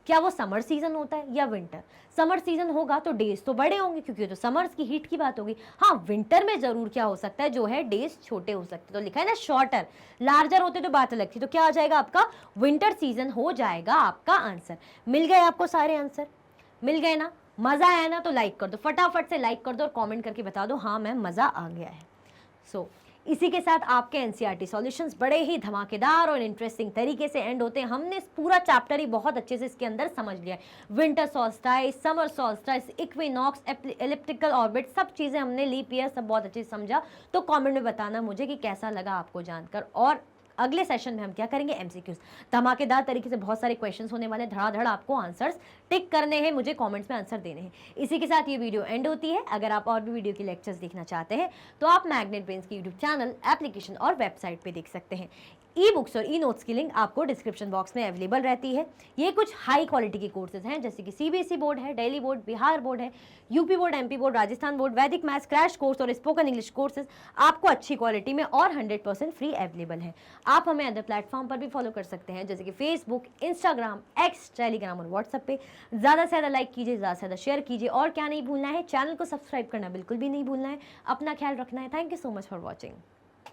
क्या वो समर सीजन होता है या विंटर? समर सीजन होगा तो डेज तो बड़े होंगे, क्योंकि तो समर्स की हीट की बात होगी। हाँ, विंटर में जरूर क्या हो सकता है, जो है डेज छोटे हो सकते हैं। तो लिखा है ना शॉर्टर, लार्जर होते तो बात अलग थी। तो क्या आ जाएगा आपका? विंटर सीजन हो जाएगा आपका आंसर। मिल गए आपको सारे आंसर? मिल गए ना? मजा आया ना? तो लाइक कर दो, फटाफट से लाइक कर दो और कमेंट करके बता दो हाँ मैम मजा आ गया है। सो इसी के साथ आपके एनसीईआरटी सॉल्यूशंस बड़े ही धमाकेदार और इंटरेस्टिंग तरीके से एंड होते हैं। हमने इस पूरा चैप्टर ही बहुत अच्छे से इसके अंदर समझ लिया है। Winter solstice, summer solstice, equinox, elliptical orbit, सब चीज़ें हमने लीप ईयर सब बहुत अच्छे से समझा। तो कमेंट में बताना मुझे कि कैसा लगा आपको जानकर। और अगले सेशन में हम क्या करेंगे? एमसीक्यूज, धमाकेदार तरीके से बहुत सारे क्वेश्चंस होने वाले, धड़ाधड़ आपको आंसर्स टिक करने हैं, मुझे कमेंट्स में आंसर देने हैं। इसी के साथ ये वीडियो एंड होती है। अगर आप और भी वीडियो की लेक्चर्स देखना चाहते हैं तो आप मैग्नेट ब्रेन्स की यूट्यूब चैनल, एप्लीकेशन और वेबसाइट पे देख सकते हैं। ई बुक्स और ई नोट्स की लिंक आपको डिस्क्रिप्शन बॉक्स में अवेलेबल रहती है। ये कुछ हाई क्वालिटी के कोर्सेज हैं, जैसे कि सीबीएसई बोर्ड है, दिल्ली बोर्ड, बिहार बोर्ड है, UP board, MP board, Rajasthan board, वैदिक मैथ्स क्रैश कोर्स और स्पोकन इंग्लिश कोर्सेज आपको अच्छी क्वालिटी में और 100% फ्री अवेलेबल है। आप हमें अदर प्लेटफॉर्म पर भी फॉलो कर सकते हैं, जैसे कि फेसबुक, इंस्टाग्राम, एक्स, टेलीग्राम और व्हाट्सएप पे। ज़्यादा से ज़्यादा लाइक कीजिए, ज़्यादा से ज़्यादा शेयर कीजिए और क्या नहीं भूलना है, चैनल को सब्सक्राइब करना बिल्कुल भी नहीं भूलना है। अपना ख्याल रखना है। Thank you so much for watching.